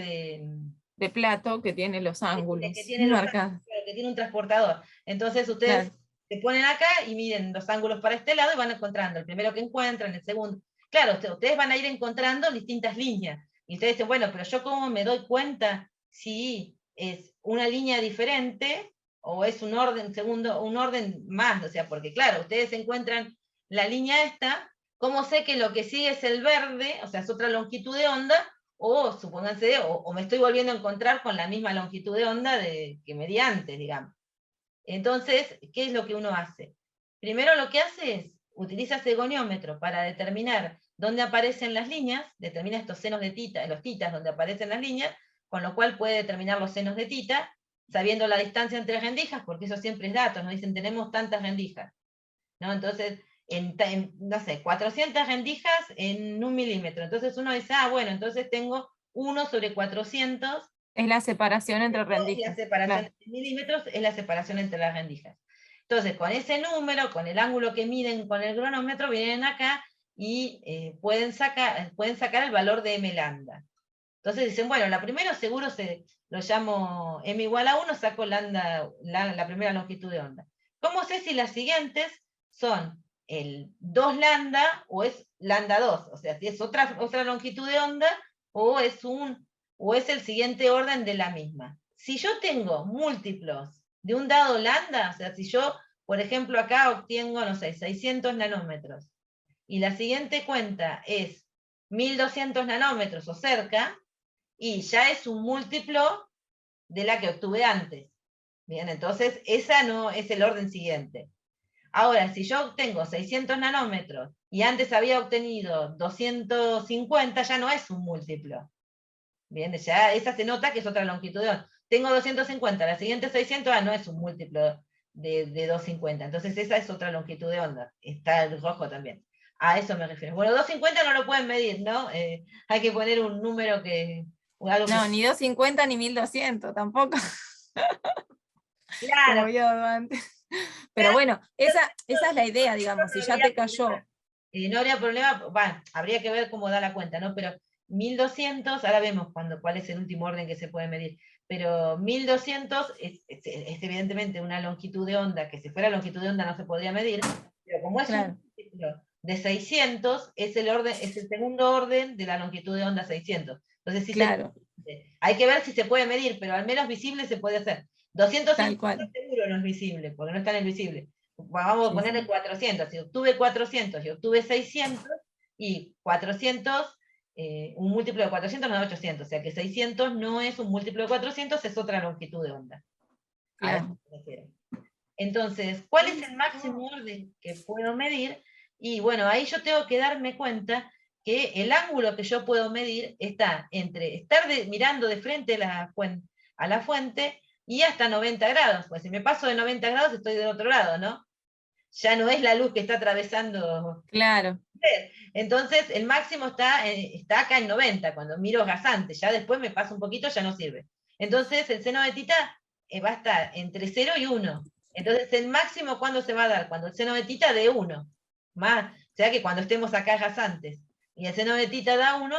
de plato que tiene los ángulos que tiene marcados. que tiene un transportador. Entonces ustedes se ponen acá y miden los ángulos para este lado y van encontrando el primero que encuentran, el segundo. Claro, ustedes van a ir encontrando distintas líneas. Y ustedes dicen, bueno, pero yo cómo me doy cuenta si es una línea diferente o es un orden segundo, un orden más, o sea, porque claro, ustedes encuentran la línea esta, ¿cómo sé que lo que sigue es el verde, o sea, es otra longitud de onda, o supónganse, o me estoy volviendo a encontrar con la misma longitud de onda que medí antes, digamos? Entonces, ¿qué es lo que uno hace? Primero lo que hace es, utiliza ese goniómetro para determinar dónde aparecen las líneas, determina estos senos de tita, los titas donde aparecen las líneas, con lo cual puede determinar los senos de tita, sabiendo la distancia entre rendijas, porque eso siempre es datos, nos dicen tenemos tantas rendijas, ¿no? Entonces, no sé, 400 rendijas en 1 milímetro, entonces uno dice, bueno, entonces tengo 1/400. Es la separación entre Y rendijas. la separación en milímetros es la separación entre las rendijas. Entonces, con ese número, con el ángulo que miden con el cronómetro, vienen acá y pueden sacar el valor de m lambda. Entonces dicen, bueno, la primera seguro lo llamo m igual a 1, saco lambda, la primera longitud de onda. ¿Cómo sé si las siguientes son el 2 lambda o es lambda 2? O sea, si es otra longitud de onda o es el siguiente orden de la misma. Si yo tengo múltiplos de un dado lambda, o sea, si yo, por ejemplo, acá obtengo, no sé, 600 nanómetros, y la siguiente cuenta es 1200 nanómetros o cerca, y ya es un múltiplo de la que obtuve antes. Bien, entonces esa no es el orden siguiente. Ahora, si yo obtengo 600 nanómetros y antes había obtenido 250, ya no es un múltiplo. Bien, ya esa se nota que es otra longitud de onda. Tengo 250, la siguiente 600, no es un múltiplo de 250. Entonces esa es otra longitud de onda. Está el rojo también. A eso me refiero. Bueno, 250 no lo pueden medir, ¿no? Hay que poner un número que... No, ni 250 ni 1200 tampoco. Claro. Como yo antes. Pero bueno, esa es la idea, digamos, si ya te cayó. No habría problema, bueno, habría que ver cómo da la cuenta, ¿no? Pero 1200, ahora vemos cuál es el último orden que se puede medir, pero 1200 es evidentemente una longitud de onda, que si fuera longitud de onda no se podría medir, pero como es un múltiplo de 600, es el segundo orden de la longitud de onda 600. Entonces sí, hay que ver si se puede medir, pero al menos visible se puede hacer. 250 seguro no es visible, porque no está en el visible. Vamos a ponerle 400. Si obtuve 400 y obtuve 600, y 400, un múltiplo de 400 no es 800. O sea que 600 no es un múltiplo de 400, es otra longitud de onda. Claro. Entonces, ¿cuál es el máximo orden que puedo medir? Y bueno, ahí yo tengo que darme cuenta que el ángulo que yo puedo medir está entre estar mirando de frente a la fuente y hasta 90 grados, pues si me paso de 90 grados estoy del otro lado, ¿no? Ya no es la luz que está atravesando. Claro. Entonces el máximo está acá en 90, cuando miro rasante, ya después me paso un poquito, ya no sirve. Entonces el seno de tita va a estar entre 0 y 1. Entonces el máximo, ¿cuándo se va a dar? Cuando el seno de tita de 1. Más, o sea que cuando estemos acá rasantes y el seno de tita da 1,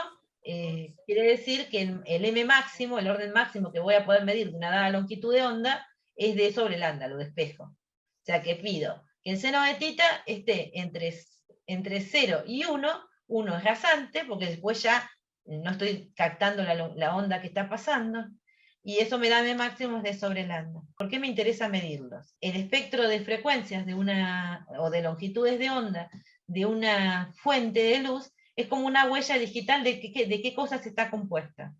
quiere decir que el m máximo, el orden máximo que voy a poder medir de una dada longitud de onda, es de sobre lambda, lo despejo. O sea que pido que el seno de tita esté entre 0 y 1, 1 es rasante, porque después ya no estoy captando la onda que está pasando, y eso me da m máximos de sobre lambda. ¿Por qué me interesa medirlos? El espectro de frecuencias o de longitudes de onda de una fuente de luz es como una huella digital de qué cosas está compuesta.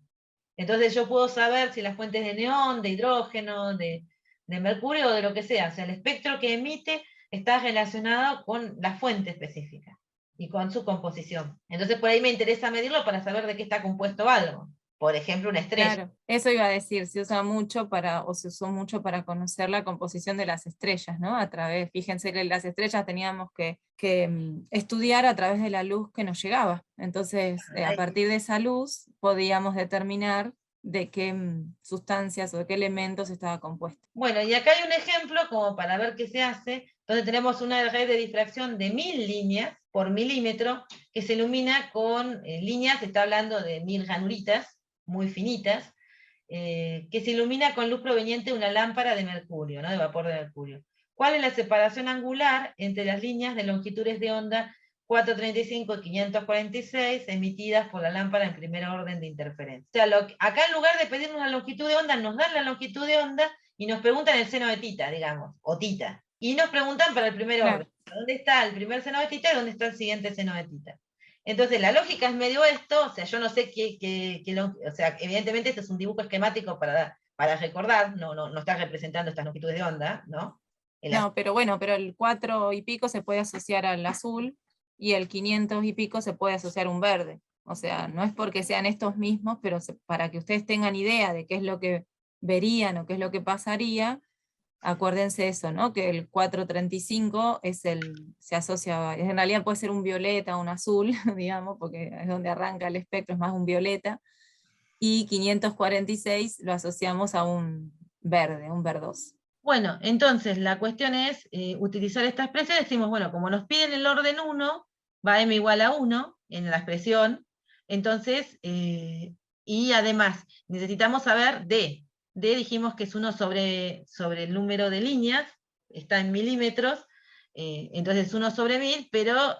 Entonces yo puedo saber si las fuentes de neón, de hidrógeno, de mercurio o de lo que sea, o sea, el espectro que emite está relacionado con la fuente específica y con su composición. Entonces por ahí me interesa medirlo para saber de qué está compuesto algo. Por ejemplo, una estrella. Claro, eso iba a decir, se usó mucho para conocer la composición de las estrellas, ¿no? Fíjense que las estrellas teníamos que estudiar a través de la luz que nos llegaba. Entonces, a partir de esa luz podíamos determinar de qué sustancias o de qué elementos estaba compuesto. Bueno, y acá hay un ejemplo como para ver qué se hace, donde tenemos una red de difracción de 1000 líneas por milímetro, que se ilumina con líneas, está hablando de 1000 ranuritas, muy finitas, que se ilumina con luz proveniente de una lámpara de mercurio, ¿no? De vapor de mercurio. ¿Cuál es la separación angular entre las líneas de longitudes de onda 435 y 546 emitidas por la lámpara en primer orden de interferencia? O sea, acá en lugar de pedir una longitud de onda, nos dan la longitud de onda y nos preguntan el seno de tita, digamos, o tita. Y nos preguntan para el primer orden, ¿dónde está el primer seno de tita y dónde está el siguiente seno de tita? Entonces, la lógica es medio esto, o sea, yo no sé o sea, evidentemente este es un dibujo esquemático para recordar, no está representando estas longitudes de onda, ¿no? No, pero bueno, pero el 4 y pico se puede asociar al azul, y el 500 y pico se puede asociar a un verde. O sea, no es porque sean estos mismos, pero para que ustedes tengan idea de qué es lo que verían o qué es lo que pasaría, acuérdense eso, ¿no? Que el 435 se asocia, en realidad puede ser un violeta o un azul, digamos, porque es donde arranca el espectro, es más un violeta, y 546 lo asociamos a un verde, un verdoso. Bueno, entonces la cuestión es utilizar esta expresión, decimos, bueno, como nos piden el orden 1, va m igual a 1 en la expresión, entonces, y además necesitamos saber D. D dijimos que es 1 sobre el número de líneas, está en milímetros, entonces 1 sobre 1000, pero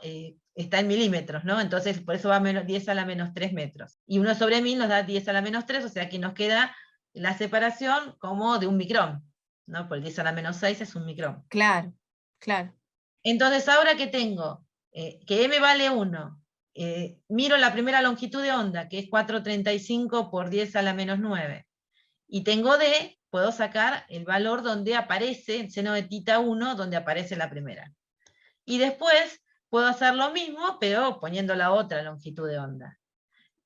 está en milímetros, ¿no? Entonces por eso va a 10 a la menos 3 metros. Y 1 sobre 1000 nos da 10 a la menos 3, o sea que nos queda la separación como de un micrón, ¿no? Por el 10 a la menos 6 es un micrón. Claro, claro. Entonces, ahora que tengo que m vale 1, miro la primera longitud de onda, que es 435 por 10 a la menos 9, y tengo D, puedo sacar el valor donde aparece el seno de tita 1, donde aparece la primera. Y después puedo hacer lo mismo, pero poniendo la otra longitud de onda.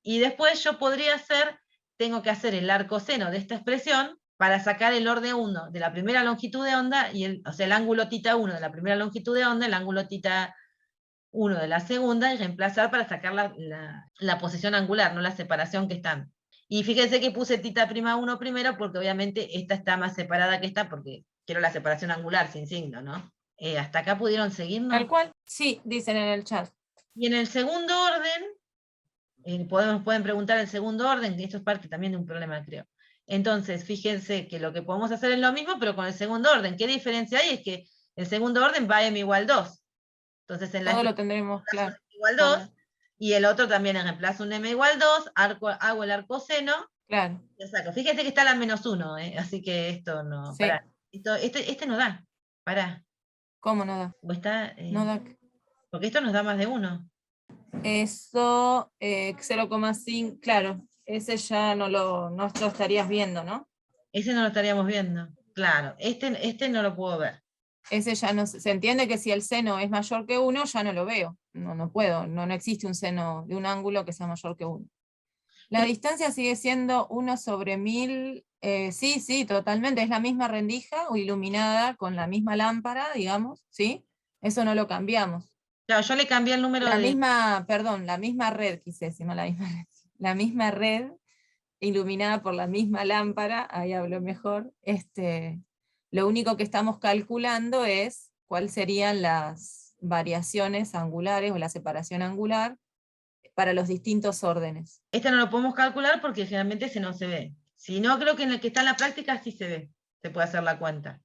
Y después yo podría hacer, tengo que hacer el arcoseno de esta expresión para sacar el orden 1 de la primera longitud de onda, o sea, el ángulo tita 1 de la primera longitud de onda, el ángulo tita 1 de la segunda, y reemplazar para sacar la posición angular, no la separación que están. Y fíjense que puse tita prima 1 primero, porque obviamente esta está más separada que esta, porque quiero la separación angular sin signo, ¿no? ¿Hasta acá pudieron seguirnos? ¿Tal cual? Sí, dicen en el chat. Y en el segundo orden, pueden preguntar el segundo orden, que esto es parte también de un problema, creo. Entonces, fíjense que lo que podemos hacer es lo mismo, pero con el segundo orden. ¿Qué diferencia hay? Es que el segundo orden va m igual 2. Entonces, en la Todo lo tendremos claro. igual 2, y el otro también en reemplazo un m igual 2, hago el arcoseno, claro. y lo saco. Fíjense que está la menos 1, así que esto no, Sí. pará. Este no da, pará. ¿Cómo no da? O está, No da. porque esto nos da más de 1. Eso, 0,5, claro, ese ya no lo estarías viendo, ¿no? Ese no lo estaríamos viendo. Claro, este no lo puedo ver. Ese ya no se entiende que si el seno es mayor que 1, ya no lo veo. No puedo, no existe un seno de un ángulo que sea mayor que 1. La distancia sigue siendo 1 sobre 1000. Sí, totalmente. Es la misma rendija o iluminada con la misma lámpara, digamos, ¿sí? Eso no lo cambiamos. Claro, yo le cambié el número la misma red, quise decir, no la misma red. La misma red iluminada por la misma lámpara, ahí hablo mejor. Lo único que estamos calculando es cuáles serían las variaciones angulares o la separación angular para los distintos órdenes. Este no lo podemos calcular porque generalmente ese no se ve. Si no, creo que en el que está en la práctica sí se ve. Se puede hacer la cuenta.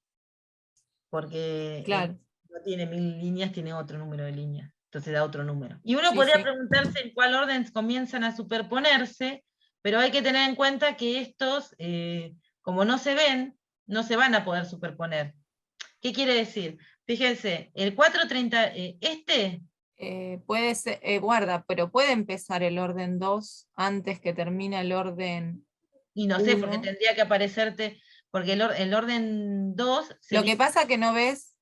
Porque claro. no tiene 1000 líneas, tiene otro número de líneas. Entonces da otro número. Y uno Sí, podría sí. preguntarse en cuál orden comienzan a superponerse, pero hay que tener en cuenta que estos, como no se ven, no se van a poder superponer. ¿Qué quiere decir? Fíjense, el 430, puede ser, guarda, pero puede empezar el orden 2 antes que termine el orden. Y no sé, porque tendría que aparecerte, porque el orden 2... Lo que pasa es que no ves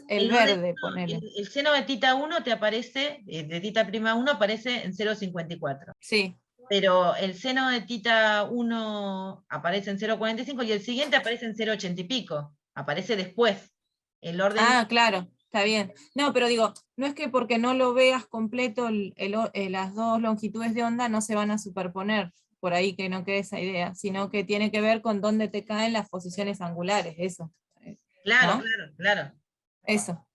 el verde, ponele. El seno de tita 1 te aparece, de tita prima 1 aparece en 0,54. Sí. Pero el seno de tita 1 aparece en 0,45 y el siguiente aparece en 0,80 y pico. Aparece después. El orden... Ah, claro, está bien. No, pero digo, no es que porque no lo veas completo las dos longitudes de onda no se van a superponer. por ahí que no quede esa idea, sino que tiene que ver con dónde te caen las posiciones angulares, eso. Claro, ¿No? claro, claro. Eso.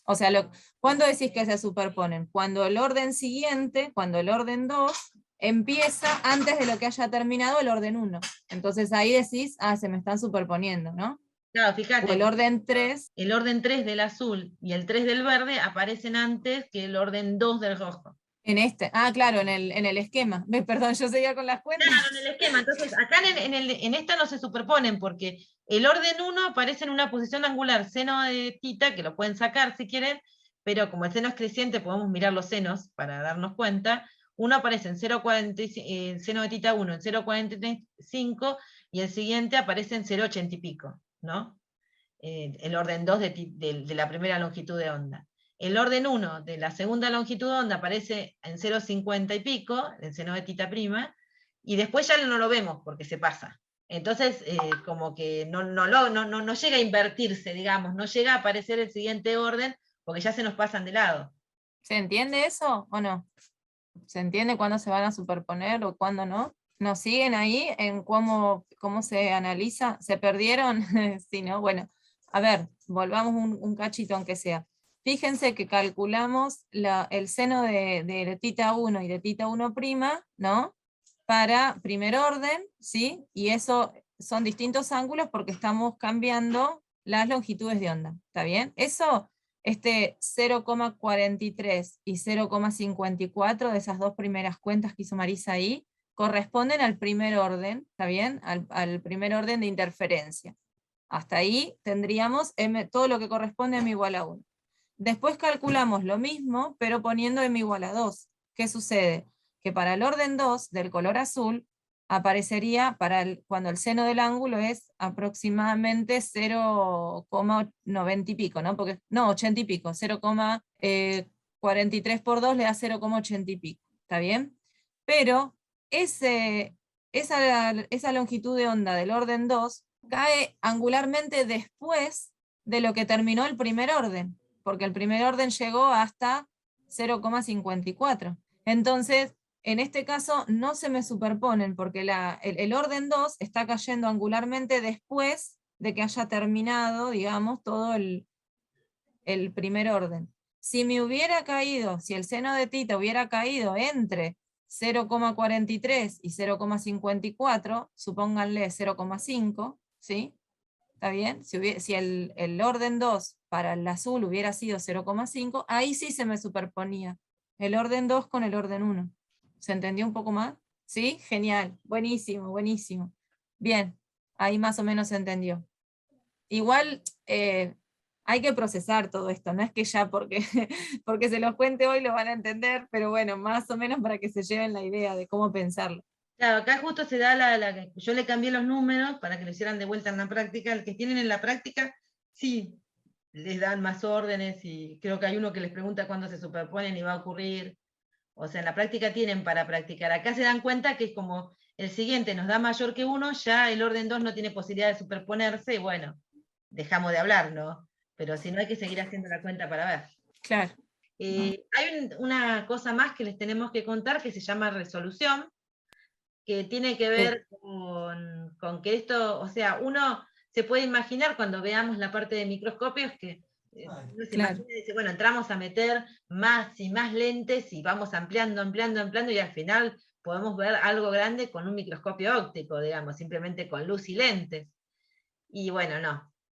O sea, ¿cuándo decís que se superponen? Cuando el orden siguiente, cuando el orden 2, empieza antes de lo que haya terminado el orden 1. Entonces ahí decís, se me están superponiendo, ¿no? Claro, O fíjate, el orden 3. el orden 3 del azul y el 3 del verde aparecen antes que el orden 2 del rojo. En este, claro, en el esquema. Perdón, yo seguía con las cuentas. Claro, en el esquema. Entonces, acá en esta no se superponen, porque el orden 1 aparece en una posición angular, seno de tita, que lo pueden sacar si quieren, pero como el seno es creciente, podemos mirar los senos para darnos cuenta. Uno aparece en 0,40, el seno de tita 1 en 0,45, y el siguiente aparece en 0,80 y pico, ¿no? El orden 2 de la primera longitud de onda. El orden 1 de la segunda longitud de onda aparece en 0,50 y pico, el seno de tita prima, y después ya no lo vemos porque se pasa. Entonces, como que no llega a invertirse, digamos, no llega a aparecer el siguiente orden porque ya se nos pasan de lado. ¿Se entiende eso o no? ¿Se entiende cuándo se van a superponer o cuándo no? ¿Nos siguen ahí en cómo se analiza? ¿Se perdieron? Sí, ¿no? Bueno, a ver, volvamos un cachito aunque sea. Fíjense que calculamos el seno de tita 1 y de tita 1', ¿no? Para primer orden, ¿sí? Y eso son distintos ángulos porque estamos cambiando las longitudes de onda, ¿está bien? Eso, 0,43 y 0,54 de esas dos primeras cuentas que hizo Marisa ahí, corresponden al primer orden, ¿está bien? Al primer orden de interferencia. Hasta ahí tendríamos todo lo que corresponde a m igual a 1. Después calculamos lo mismo, pero poniendo m igual a 2. ¿Qué sucede? Que para el orden 2 del color azul aparecería cuando el seno del ángulo es aproximadamente 0,90 y pico, ¿no? Porque, no, 80 y pico, 0,43 por 2 le da 0,80 y pico, ¿está bien? Pero esa longitud de onda del orden 2 cae angularmente después de lo que terminó el primer orden, porque el primer orden llegó hasta 0,54. Entonces, en este caso no se me superponen, porque el orden 2 está cayendo angularmente después de que haya terminado, digamos, todo el primer orden. Si me hubiera caído, si el seno de tita hubiera caído entre 0,43 y 0,54, supónganle 0,5, ¿sí? ¿Está bien? Si el orden 2 para el azul hubiera sido 0,5, ahí sí se me superponía el orden 2 con el orden 1. ¿Se entendió un poco más? ¿Sí? Genial, buenísimo, buenísimo. Bien, ahí más o menos se entendió. Igual hay que procesar todo esto, no es que ya porque, porque se los cuente hoy lo van a entender, pero bueno, más o menos para que se lleven la idea de cómo pensarlo. Claro, acá justo se da yo le cambié los números para que lo hicieran de vuelta en la práctica. El que tienen en la práctica, sí, les dan más órdenes, y creo que hay uno que les pregunta cuándo se superponen y va a ocurrir. O sea, en la práctica tienen para practicar. Acá se dan cuenta que es como el siguiente nos da mayor que 1, ya el orden 2 no tiene posibilidad de superponerse, y bueno, dejamos de hablar, ¿no? Pero si no, hay que seguir haciendo la cuenta para ver. Claro. Hay una cosa más que les tenemos que contar que se llama resolución, que tiene que ver con que esto, o sea, uno se puede imaginar cuando veamos la parte de microscopios que uno se imagina y dice, bueno, entramos a meter más y más lentes y vamos ampliando, ampliando, ampliando, y al final podemos ver algo grande con un microscopio óptico, digamos, simplemente con luz y lentes. Y bueno,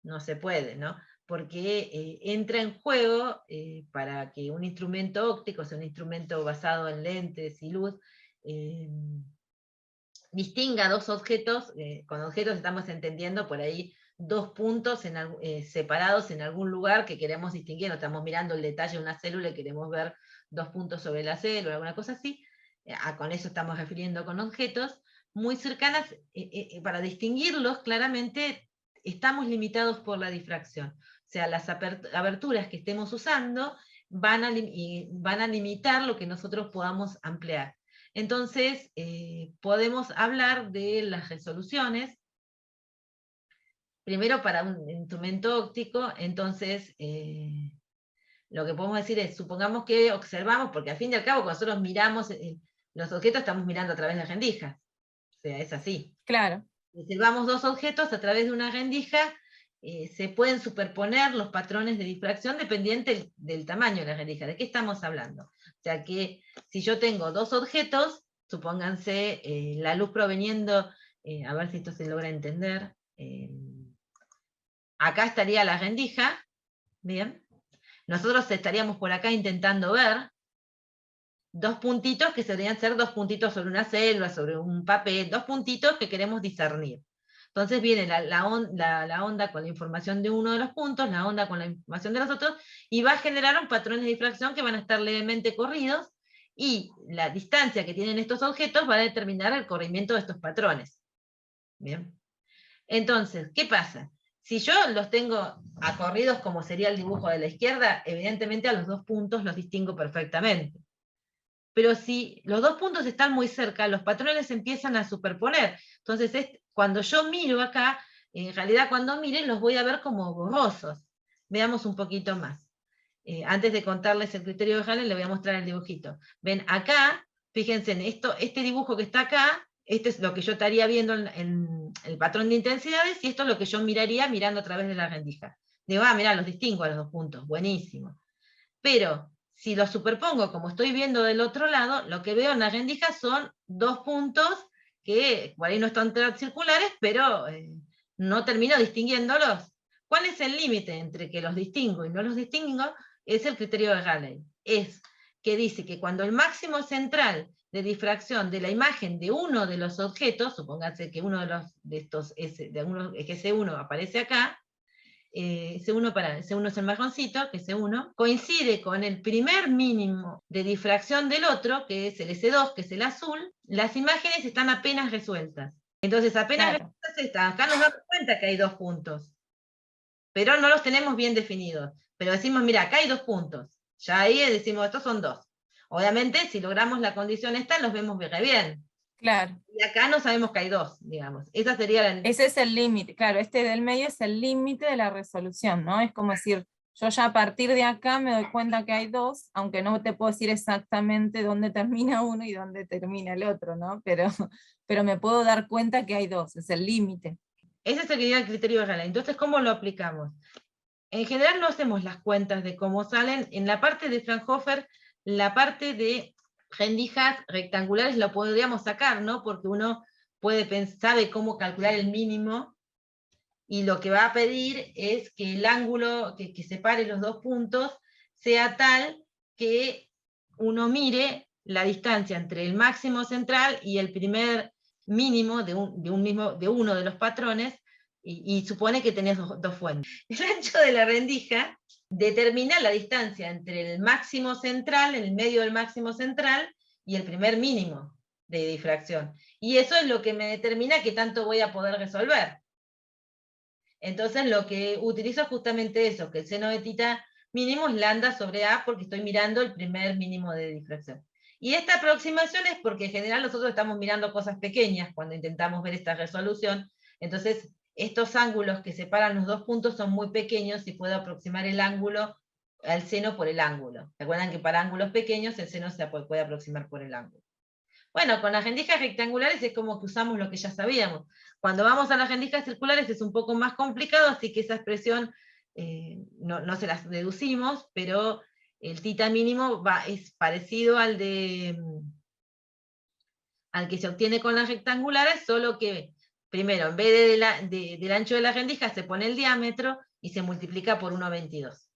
no se puede, ¿no? Porque entra en juego, para que un instrumento óptico, o sea, un instrumento basado en lentes y luz, distinga dos objetos. Con objetos estamos entendiendo por ahí dos puntos separados en algún lugar que queremos distinguir, no estamos mirando el detalle de una célula y queremos ver dos puntos sobre la célula, alguna cosa así. Con eso estamos refiriendo con objetos muy cercanas. Para distinguirlos claramente estamos limitados por la difracción. O sea, las aberturas que estemos usando van a limitar lo que nosotros podamos ampliar. Entonces, podemos hablar de las resoluciones. Primero, para un instrumento óptico, entonces, lo que podemos decir es, supongamos que observamos, porque al fin y al cabo, cuando nosotros miramos los objetos estamos mirando a través de rendijas. O sea, es así. Claro. Si observamos dos objetos a través de una rendija, se pueden superponer los patrones de difracción dependiente del tamaño de la rendija. ¿De qué estamos hablando? O sea que si yo tengo dos objetos, supónganse la luz proveniendo, a ver si esto se logra entender, acá estaría la rendija, bien, nosotros estaríamos por acá intentando ver dos puntitos que deberían ser dos puntitos sobre una célula, sobre un papel, dos puntitos que queremos discernir. Entonces viene la onda con la información de uno de los puntos, la onda con la información de los otros, y va a generar un patrón de difracción que van a estar levemente corridos, y la distancia que tienen estos objetos va a determinar el corrimiento de estos patrones. Bien. Entonces, ¿qué pasa? Si yo los tengo acorridos como sería el dibujo de la izquierda, evidentemente a los dos puntos los distingo perfectamente. Pero si los dos puntos están muy cerca, los patrones empiezan a superponer. Entonces, cuando yo miro acá, en realidad cuando miren los voy a ver como borrosos. Veamos un poquito más. Antes de contarles el criterio de Hallen, le voy a mostrar el dibujito. Ven, acá, fíjense en este dibujo que está acá, este es lo que yo estaría viendo en el patrón de intensidades, y esto es lo que yo miraría mirando a través de la rendija. Digo, mirá, los distingo a los dos puntos, buenísimo. Pero si los superpongo como estoy viendo del otro lado, lo que veo en la rendija son dos puntos que por ahí no están circulares, pero no termino distinguiéndolos. ¿Cuál es el límite entre que los distingo y no los distingo? Es el criterio de Rayleigh. Es que dice que cuando el máximo central de difracción de la imagen de uno de los objetos, supóngase que uno de estos que C1 aparece acá, C1 es el marroncito, que es C1, coincide con el primer mínimo de difracción del otro, que es el S2, que es el azul, las imágenes están apenas resueltas. Entonces, apenas resueltas están. Acá nos damos cuenta que hay dos puntos, pero no los tenemos bien definidos. Pero decimos, mira, acá hay dos puntos. Ya ahí decimos, estos son dos. Obviamente, si logramos la condición esta, los vemos re bien. Claro. Y acá no sabemos que hay dos, digamos. Esa sería Ese es el límite, claro, este del medio es el límite de la resolución, ¿no? Es como decir, yo ya a partir de acá me doy cuenta que hay dos, aunque no te puedo decir exactamente dónde termina uno y dónde termina el otro, ¿no? Pero me puedo dar cuenta que hay dos, es el límite. Ese sería el criterio de Rayleigh. Entonces, ¿cómo lo aplicamos? En general no hacemos las cuentas de cómo salen. En la parte de Fraunhofer, la parte de rendijas rectangulares la podríamos sacar, ¿no? Porque uno sabe cómo calcular el mínimo, y lo que va a pedir es que el ángulo que separe los dos puntos sea tal que uno mire la distancia entre el máximo central y el primer mínimo de uno de los patrones, y supone que tenés dos fuentes. El ancho de la rendija determina la distancia entre el máximo central, el medio del máximo central, y el primer mínimo de difracción. Y eso es lo que me determina qué tanto voy a poder resolver. Entonces lo que utilizo es justamente eso, que el seno de tita mínimo es lambda sobre A, porque estoy mirando el primer mínimo de difracción. Y esta aproximación es porque en general nosotros estamos mirando cosas pequeñas cuando intentamos ver esta resolución. Entonces estos ángulos que separan los dos puntos son muy pequeños y puedo aproximar el ángulo al seno por el ángulo. Recuerdan que para ángulos pequeños el seno se puede aproximar por el ángulo. Bueno, con las rendijas rectangulares es como que usamos lo que ya sabíamos. Cuando vamos a las rendijas circulares es un poco más complicado, así que esa expresión no se las deducimos, pero el tita mínimo es parecido al que se obtiene con las rectangulares, solo que primero, en vez del ancho de la rendija, se pone el diámetro y se multiplica por 1,22.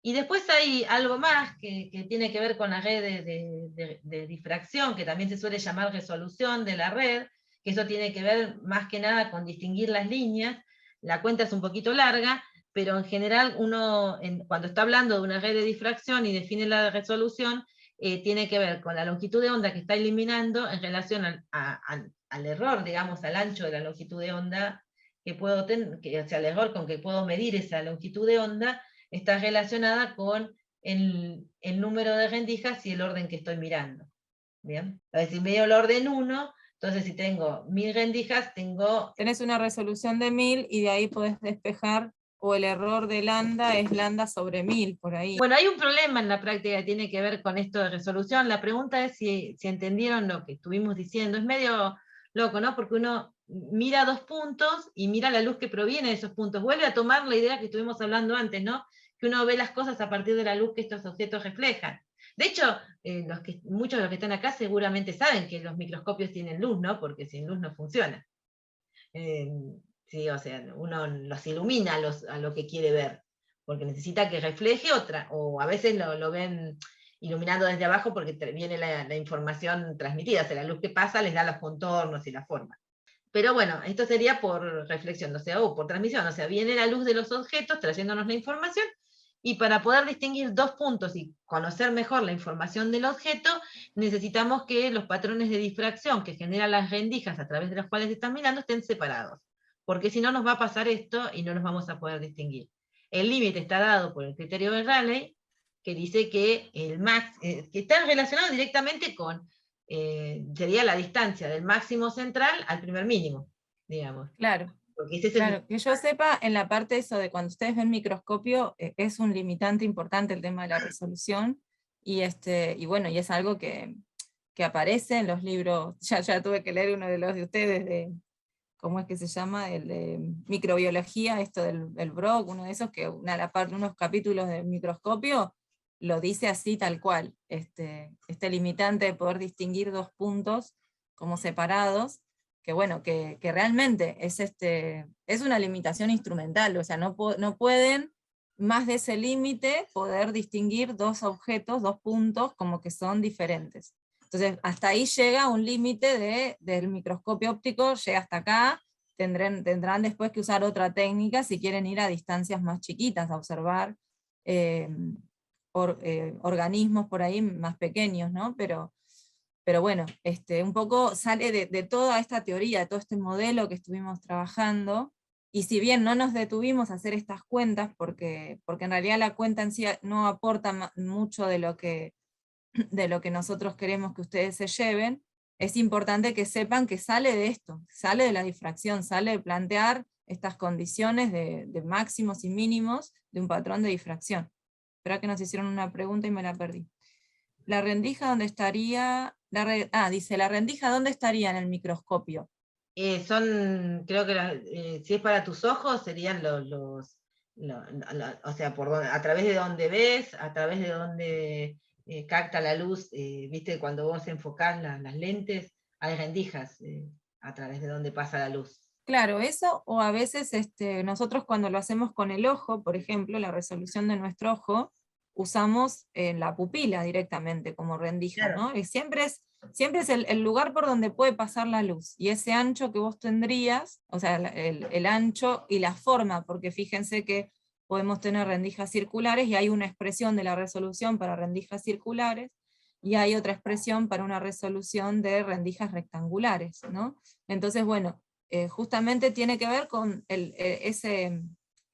Y después hay algo más que tiene que ver con la red de difracción, que también se suele llamar resolución de la red, que eso tiene que ver más que nada con distinguir las líneas. La cuenta es un poquito larga, pero en general uno, cuando está hablando de una red de difracción y define la resolución, tiene que ver con la longitud de onda que está eliminando en relación al error, digamos, al ancho de la longitud de onda que puedo tener, o sea, el error con que puedo medir esa longitud de onda, está relacionada con el número de rendijas y el orden que estoy mirando. ¿Bien? Entonces, si veo el orden 1, entonces si tengo 1000 rendijas, tenés una resolución de 1000 y de ahí podés despejar o el error de lambda es lambda sobre 1000, por ahí. Bueno, hay un problema en la práctica que tiene que ver con esto de resolución. La pregunta es si entendieron lo que estuvimos diciendo. Es medio loco, ¿no? Porque uno mira 2 puntos y mira la luz que proviene de esos puntos. Vuelve a tomar la idea que estuvimos hablando antes, ¿no? Que uno ve las cosas a partir de la luz que estos objetos reflejan. De hecho, muchos de los que están acá seguramente saben que los microscopios tienen luz, ¿no? Porque sin luz no funciona. Sí, o sea, uno los ilumina a lo que quiere ver, porque necesita que refleje otra, o a veces lo ven iluminando desde abajo porque viene la información transmitida, o sea, la luz que pasa les da los contornos y la forma. Pero bueno, esto sería por reflexión, o sea, o por transmisión, o sea, viene la luz de los objetos trayéndonos la información, y para poder distinguir 2 puntos y conocer mejor la información del objeto, necesitamos que los patrones de difracción que generan las rendijas a través de los cuales están mirando estén separados, porque si no nos va a pasar esto y no nos vamos a poder distinguir. El límite está dado por el criterio de Rayleigh, que dice que que está relacionado directamente con, sería la distancia del máximo central al primer mínimo, digamos. Claro. Porque ese es Claro, que yo sepa, en la parte de eso de cuando ustedes ven microscopio, es un limitante importante el tema de la resolución, y bueno, y es algo que aparece en los libros. Ya tuve que leer uno de los de ustedes, de, ¿cómo es que se llama? El de microbiología, esto del Brock, uno de esos que unos capítulos de microscopio lo dice así tal cual, este limitante de poder distinguir 2 puntos como separados, que bueno, que realmente es una limitación instrumental, o sea, no pueden más de ese límite poder distinguir 2 objetos, 2 puntos como que son diferentes. Entonces, hasta ahí llega un límite del microscopio óptico, llega hasta acá, tendrán después que usar otra técnica si quieren ir a distancias más chiquitas, a observar organismos por ahí más pequeños, ¿no? Pero bueno, un poco sale de toda esta teoría, de todo este modelo que estuvimos trabajando, y si bien no nos detuvimos a hacer estas cuentas, porque en realidad la cuenta en sí no aporta mucho de lo que nosotros queremos que ustedes se lleven, es importante que sepan que sale de esto, sale de la difracción, sale de plantear estas condiciones de máximos y mínimos de un patrón de difracción. Espera que nos hicieron una pregunta y me la perdí. La rendija, ¿dónde estaría? Dice, ¿la rendija dónde estaría en el microscopio? Creo que si es para tus ojos, serían o sea, a través de donde ves, a través de donde capta la luz, viste, cuando vos enfocás las lentes, hay rendijas a través de donde pasa la luz. Claro, eso, o a veces nosotros cuando lo hacemos con el ojo, por ejemplo, la resolución de nuestro ojo, usamos la pupila directamente como rendija, Claro. ¿no? Y siempre es el lugar por donde puede pasar la luz, y ese ancho que vos tendrías, o sea, el ancho y la forma, porque fíjense que podemos tener rendijas circulares, y hay una expresión de la resolución para rendijas circulares, y hay otra expresión para una resolución de rendijas rectangulares, ¿no? Entonces, bueno, justamente tiene que ver con ese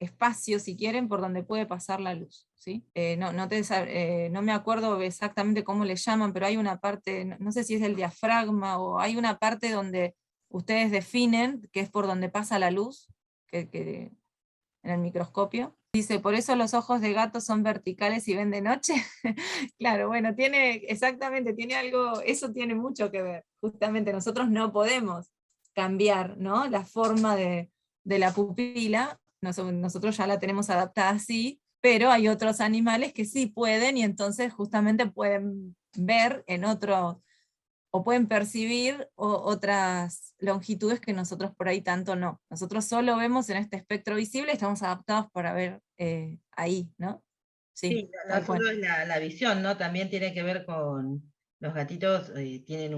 espacio, si quieren, por donde puede pasar la luz, ¿sí? No me acuerdo exactamente cómo le llaman, pero hay una parte, no sé si es el diafragma, o hay una parte donde ustedes definen que es por donde pasa la luz, que en el microscopio. Dice, por eso los ojos de gato son verticales y ven de noche. Claro, bueno, exactamente, tiene algo, eso tiene mucho que ver. Justamente nosotros no podemos cambiar, ¿no?, la forma de la pupila, nosotros ya la tenemos adaptada así, pero hay otros animales que sí pueden, y entonces justamente pueden ver en otro, o pueden percibir otras longitudes que nosotros por ahí tanto no. Nosotros solo vemos en este espectro visible, estamos adaptados para ver ahí, ¿no? Sí, no tal cual. solo es la visión, ¿no? También tiene que ver con los gatitos, tienen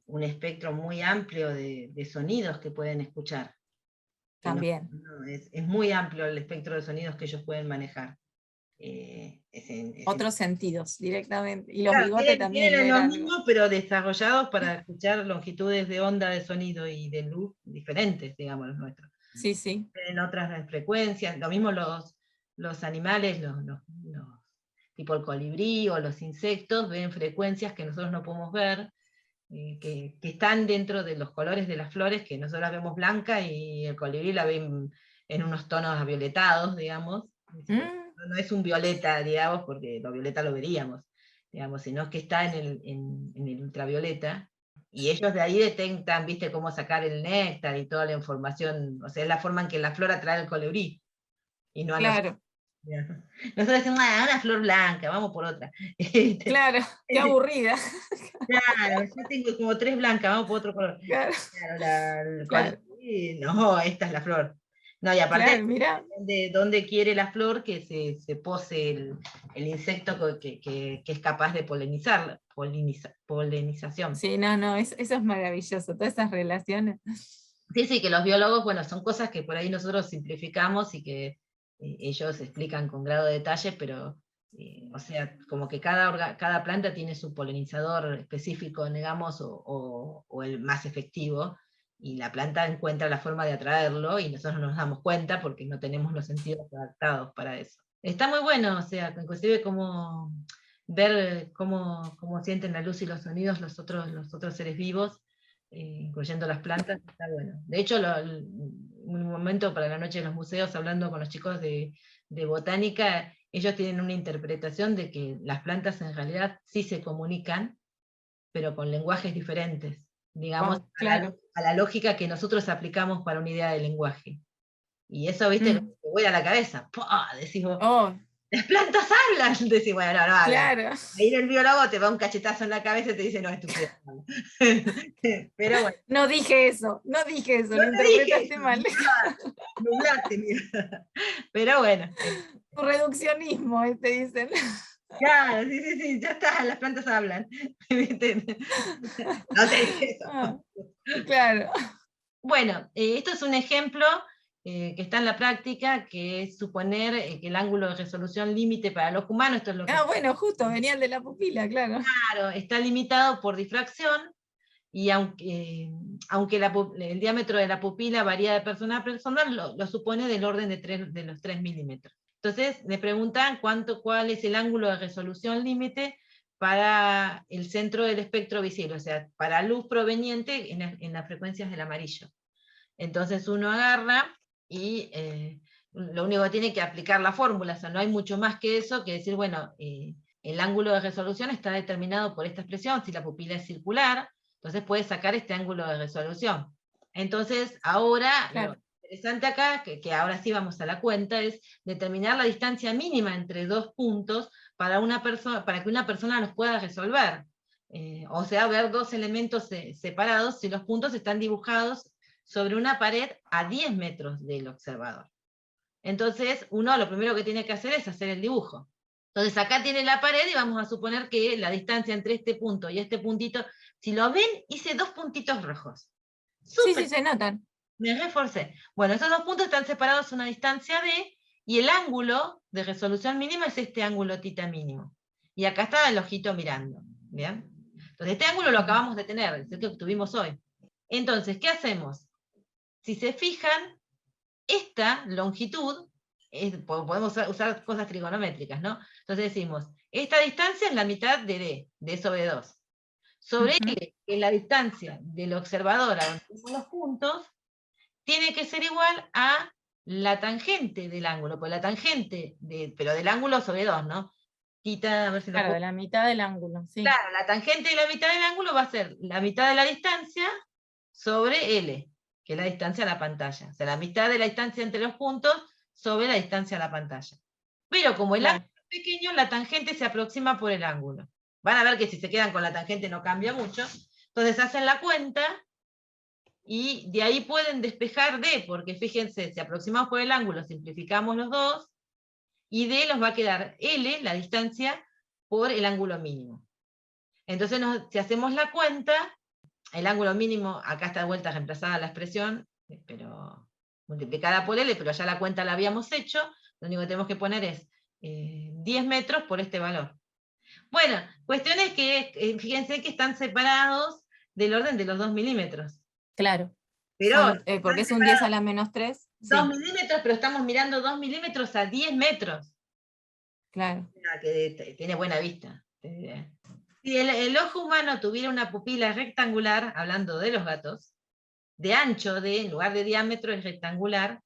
un espectro muy amplio de sonidos que pueden escuchar. También. Es muy amplio el espectro de sonidos que ellos pueden manejar. Otros sentidos directamente. Y los Claro, bigotes también tienen ven lo algo. mismo, pero desarrollados para escuchar longitudes de onda de sonido y de luz diferentes, digamos, los nuestros. Sí, sí. En otras frecuencias, lo mismo los animales, tipo el colibrí o los insectos, ven frecuencias que nosotros no podemos ver, que están dentro de los colores de las flores, que nosotros las vemos blanca y el colibrí la ven en unos tonos avioletados, digamos. No es un violeta, digamos, porque lo violeta lo veríamos, digamos, sino que está en el ultravioleta, y ellos de ahí detectan, viste, cómo sacar el néctar y toda la información, o sea, es la forma en que la flor atrae el colibrí, y no a nosotros. Claro, Nosotros decimos, una flor blanca, vamos por otra. claro, qué aburrida. Claro, yo tengo como 3 blancas, vamos por otro color. Claro, Claro, el claro, colibrí, no, esta es la flor. No, y aparte, claro, mira. de dónde quiere la flor que se pose el insecto que es capaz de polinizar, polinización. Sí, no, no, eso es maravilloso, todas esas relaciones. Sí, sí, que los biólogos, bueno, son cosas que por ahí nosotros simplificamos y que ellos explican con grado de detalle, pero, o sea, como que cada planta tiene su polinizador específico, digamos, o el más efectivo, y la planta encuentra la forma de atraerlo, y nosotros no nos damos cuenta porque no tenemos los sentidos adaptados para eso. Está muy bueno, o sea, inclusive como ver cómo sienten la luz y los sonidos los otros seres vivos, incluyendo las plantas, está bueno. De hecho, un momento para la noche de los museos, hablando con los chicos de botánica, ellos tienen una interpretación de que las plantas en realidad sí se comunican, pero con lenguajes diferentes, digamos, Wow, claro. a la lógica que nosotros aplicamos para una idea de lenguaje. Y eso, viste, Mm. te vuela a la cabeza. ¡Pah! Decís vos, Oh, las plantas hablan. Decís, bueno, no hablan. claro. Ahí el biólogo te da un cachetazo en la cabeza y te dice, no, estúpido. Pero bueno. No dije eso, no dije eso, No lo te dije interpretaste eso, mal. nublaste, mira. Pero bueno, Tu reduccionismo, te dicen. claro, sí, sí, sí, ya está, las plantas hablan. ¿Viste? No te dije eso. Ah, claro. Bueno, esto es un ejemplo que está en la práctica, que es suponer que el ángulo de resolución límite para los humanos, esto es lo que Ah, bueno, justo, venían de la pupila, claro. claro, está limitado por difracción, y aunque el diámetro de la pupila varía de persona a persona, lo supone del orden de los 3 milímetros. Entonces, me preguntan cuál es el ángulo de resolución límite para el centro del espectro visible, o sea, para luz proveniente en las frecuencias del amarillo. Entonces uno agarra y lo único que tiene que aplicar la fórmula, o sea, no hay mucho más que eso, que decir, bueno, el ángulo de resolución está determinado por esta expresión, si la pupila es circular, entonces puedes sacar este ángulo de resolución. Entonces, ahora, Claro. lo interesante acá, que ahora sí vamos a la cuenta, es determinar la distancia mínima entre dos puntos para que una persona los pueda resolver. O sea, ver dos elementos separados si los puntos están dibujados sobre una pared a 10 metros del observador. Entonces, uno lo primero que tiene que hacer es hacer el dibujo. Entonces, acá tiene la pared y vamos a suponer que la distancia entre este punto y este puntito, si lo ven, hice 2 puntitos rojos. Sí, sí, Súper, se notan. me reforcé. Bueno, esos 2 puntos están separados a una distancia d, y el ángulo de resolución mínima es este ángulo tita mínimo. Y acá está el ojito mirando. ¿Bien? Entonces, este ángulo lo acabamos de tener, es el que tuvimos hoy. Entonces, ¿qué hacemos? Si se fijan, esta longitud, podemos usar cosas trigonométricas, ¿no? Entonces decimos, esta distancia es la mitad de D sobre 2. Sobre Ujú. L, que es la distancia del observador a donde tenemos los puntos, tiene que ser igual a la tangente del ángulo, pues la tangente, pero del ángulo sobre 2, ¿no? Quita, a ver si lo Claro, puedo. de la mitad del ángulo, sí. Claro, la tangente de la mitad del ángulo va a ser la mitad de la distancia sobre L, que es la distancia a la pantalla. O sea, la mitad de la distancia entre los puntos sobre la distancia a la pantalla. Pero como el Claro. ángulo es pequeño, la tangente se aproxima por el ángulo. Van a ver que si se quedan con la tangente no cambia mucho. Entonces hacen la cuenta y de ahí pueden despejar D, porque fíjense, si aproximamos por el ángulo, simplificamos los dos, y D nos va a quedar L, la distancia, por el ángulo mínimo. Entonces, si hacemos la cuenta, el ángulo mínimo, acá está de vuelta reemplazada la expresión, pero multiplicada por L, pero ya la cuenta la habíamos hecho, lo único que tenemos que poner es 10 metros por este valor. Bueno, cuestión es que, fíjense que están separados del orden de los 2 milímetros. Claro. Pero Porque están es un 10 a separados la menos 3, 2 sí, milímetros, pero estamos mirando 2 milímetros a 10 metros. claro. Que tiene buena vista. Si el ojo humano tuviera una pupila rectangular, hablando de los gatos, de ancho, en lugar de diámetro es rectangular,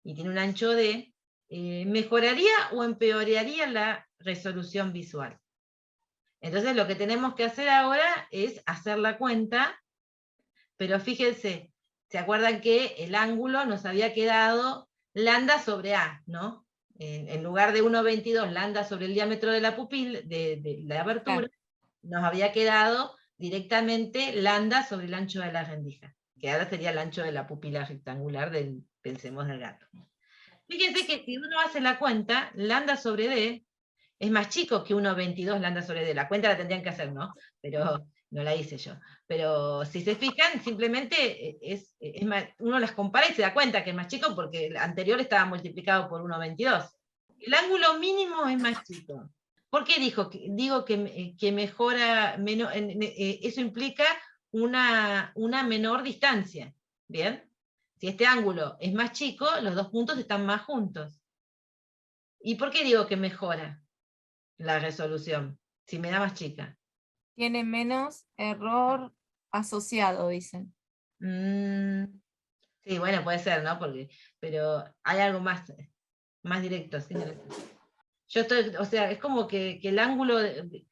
y tiene un ancho D, ¿mejoraría o empeoraría la resolución visual? Entonces lo que tenemos que hacer ahora es hacer la cuenta, pero fíjense, ¿se acuerdan que el ángulo nos había quedado lambda sobre A, ¿no? En lugar de 1,22 lambda sobre el diámetro de la pupila, de la abertura, nos había quedado directamente lambda sobre el ancho de la rendija, que ahora sería el ancho de la pupila rectangular del, pensemos, del gato. Fíjense que si uno hace la cuenta, lambda sobre D es más chico que 1,22 lambda sobre D. La cuenta la tendrían que hacer, ¿no? Pero no la hice yo. Pero si se fijan, simplemente uno las compara y se da cuenta que es más chico porque el anterior estaba multiplicado por 1,22. El ángulo mínimo es más chico. ¿Por qué digo que mejora, eso implica una menor distancia? ¿Bien? Si este ángulo es más chico, los dos puntos están más juntos. ¿Y por qué digo que mejora la resolución, si me da más chica? Tiene menos error asociado, dicen. Sí, bueno, puede ser, ¿no? Pero hay algo más directo. ¿Sí? Yo estoy, o sea, es como que el ángulo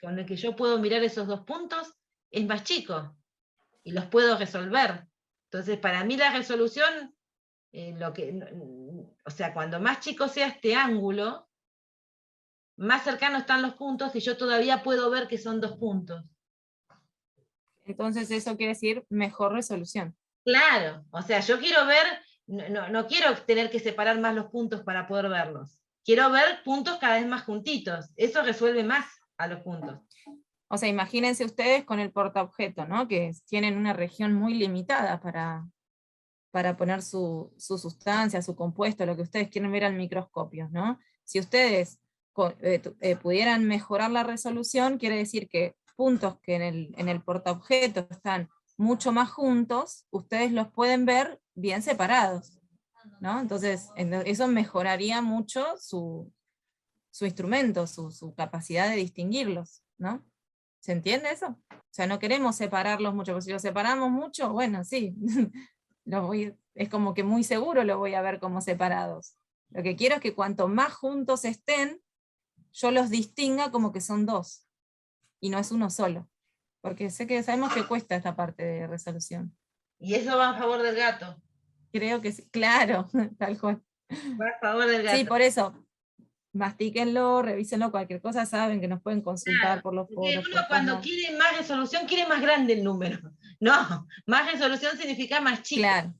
con el que yo puedo mirar esos dos puntos es más chico y los puedo resolver. Entonces, para mí la resolución, o sea, cuando más chico sea este ángulo, más cercanos están los puntos y yo todavía puedo ver que son dos puntos. Entonces eso quiere decir mejor resolución. Claro, o sea, yo quiero ver, no quiero tener que separar más los puntos para poder verlos. Quiero ver puntos cada vez más juntitos. Eso resuelve más a los puntos. O sea, imagínense ustedes con el portaobjeto, ¿no? Que tienen una región muy limitada para poner su sustancia, su compuesto, lo que ustedes quieren ver al microscopio, ¿no? Si ustedes pudieran mejorar la resolución, quiere decir que puntos que en el portaobjeto están mucho más juntos, ustedes los pueden ver bien separados, ¿no? Entonces, eso mejoraría mucho su instrumento, su capacidad de distinguirlos, ¿no? ¿Se entiende eso? O sea, no queremos separarlos mucho, porque si los separamos mucho, bueno, sí, es como que muy seguro lo voy a ver como separados. Lo que quiero es que cuanto más juntos estén, yo los distinga como que son dos, y no es uno solo. Porque sabemos que cuesta esta parte de resolución. Y eso va a favor del gato. Creo que sí, claro, tal cual. Va a favor del gato. Sí, por eso, mastíquenlo, revísenlo, cualquier cosa saben que nos pueden consultar por los foros. Uno cuando quiere más resolución, quiere más grande el número. No, más resolución significa más chico. Claro,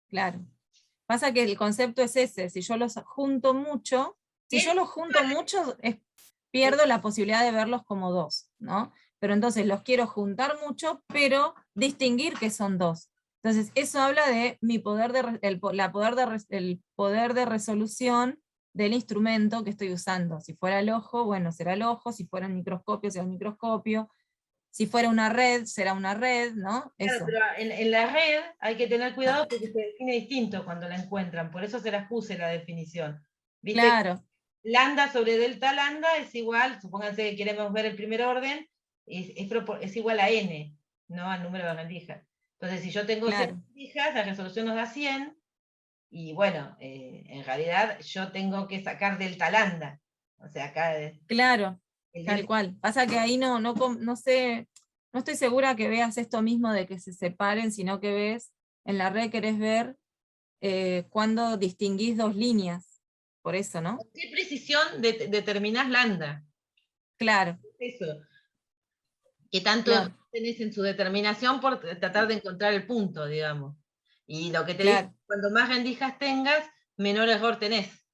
claro. Pasa que el concepto es ese, si yo los junto mucho, pierdo la posibilidad de verlos como dos, ¿no? Pero entonces los quiero juntar mucho, pero distinguir que son dos. Entonces eso habla de mi el poder de resolución del instrumento que estoy usando. Si fuera el ojo, bueno, será el ojo; si fuera el microscopio, será el microscopio; si fuera una red, será una red, ¿no? Claro, Eso. pero en la red hay que tener cuidado porque se define distinto cuando la encuentran, por eso se las puse la definición. ¿Viste? Claro. Lambda sobre delta lambda es igual, supónganse que queremos ver el primer orden, es igual a n, ¿no? Al número de rendijas. Entonces, si yo tengo 100 rendijas, la resolución nos da 100, y bueno, en realidad yo tengo que sacar delta lambda. O sea, acá... Claro, tal cual. Pasa que ahí no sé, no estoy segura que veas esto mismo de que se separen, sino que ves, en la red querés ver cuando distinguís dos líneas. Por eso, ¿no? ¿Con qué precisión determinás lambda? Claro. Eso. Que tanto tenés en su determinación por tratar de encontrar el punto, digamos. Y lo que te dice, cuando más rendijas tengas, menor error tenés.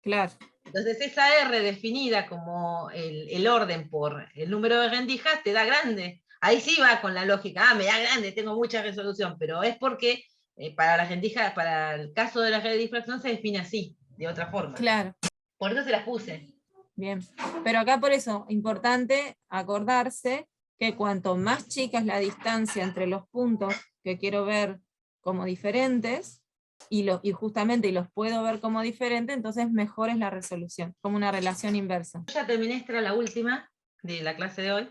Claro. Entonces esa R definida como el orden por el número de rendijas te da grande. Ahí sí va con la lógica, me da grande, tengo mucha resolución, pero es porque para las rendijas, para el caso de la red de difracción se define así, de otra forma. Claro. Por eso se las puse. Bien, pero acá por eso, importante acordarse que cuanto más chica es la distancia entre los puntos que quiero ver como diferentes, y justamente los puedo ver como diferentes, entonces mejor es la resolución, como una relación inversa. Ya terminé, esta era la última de la clase de hoy.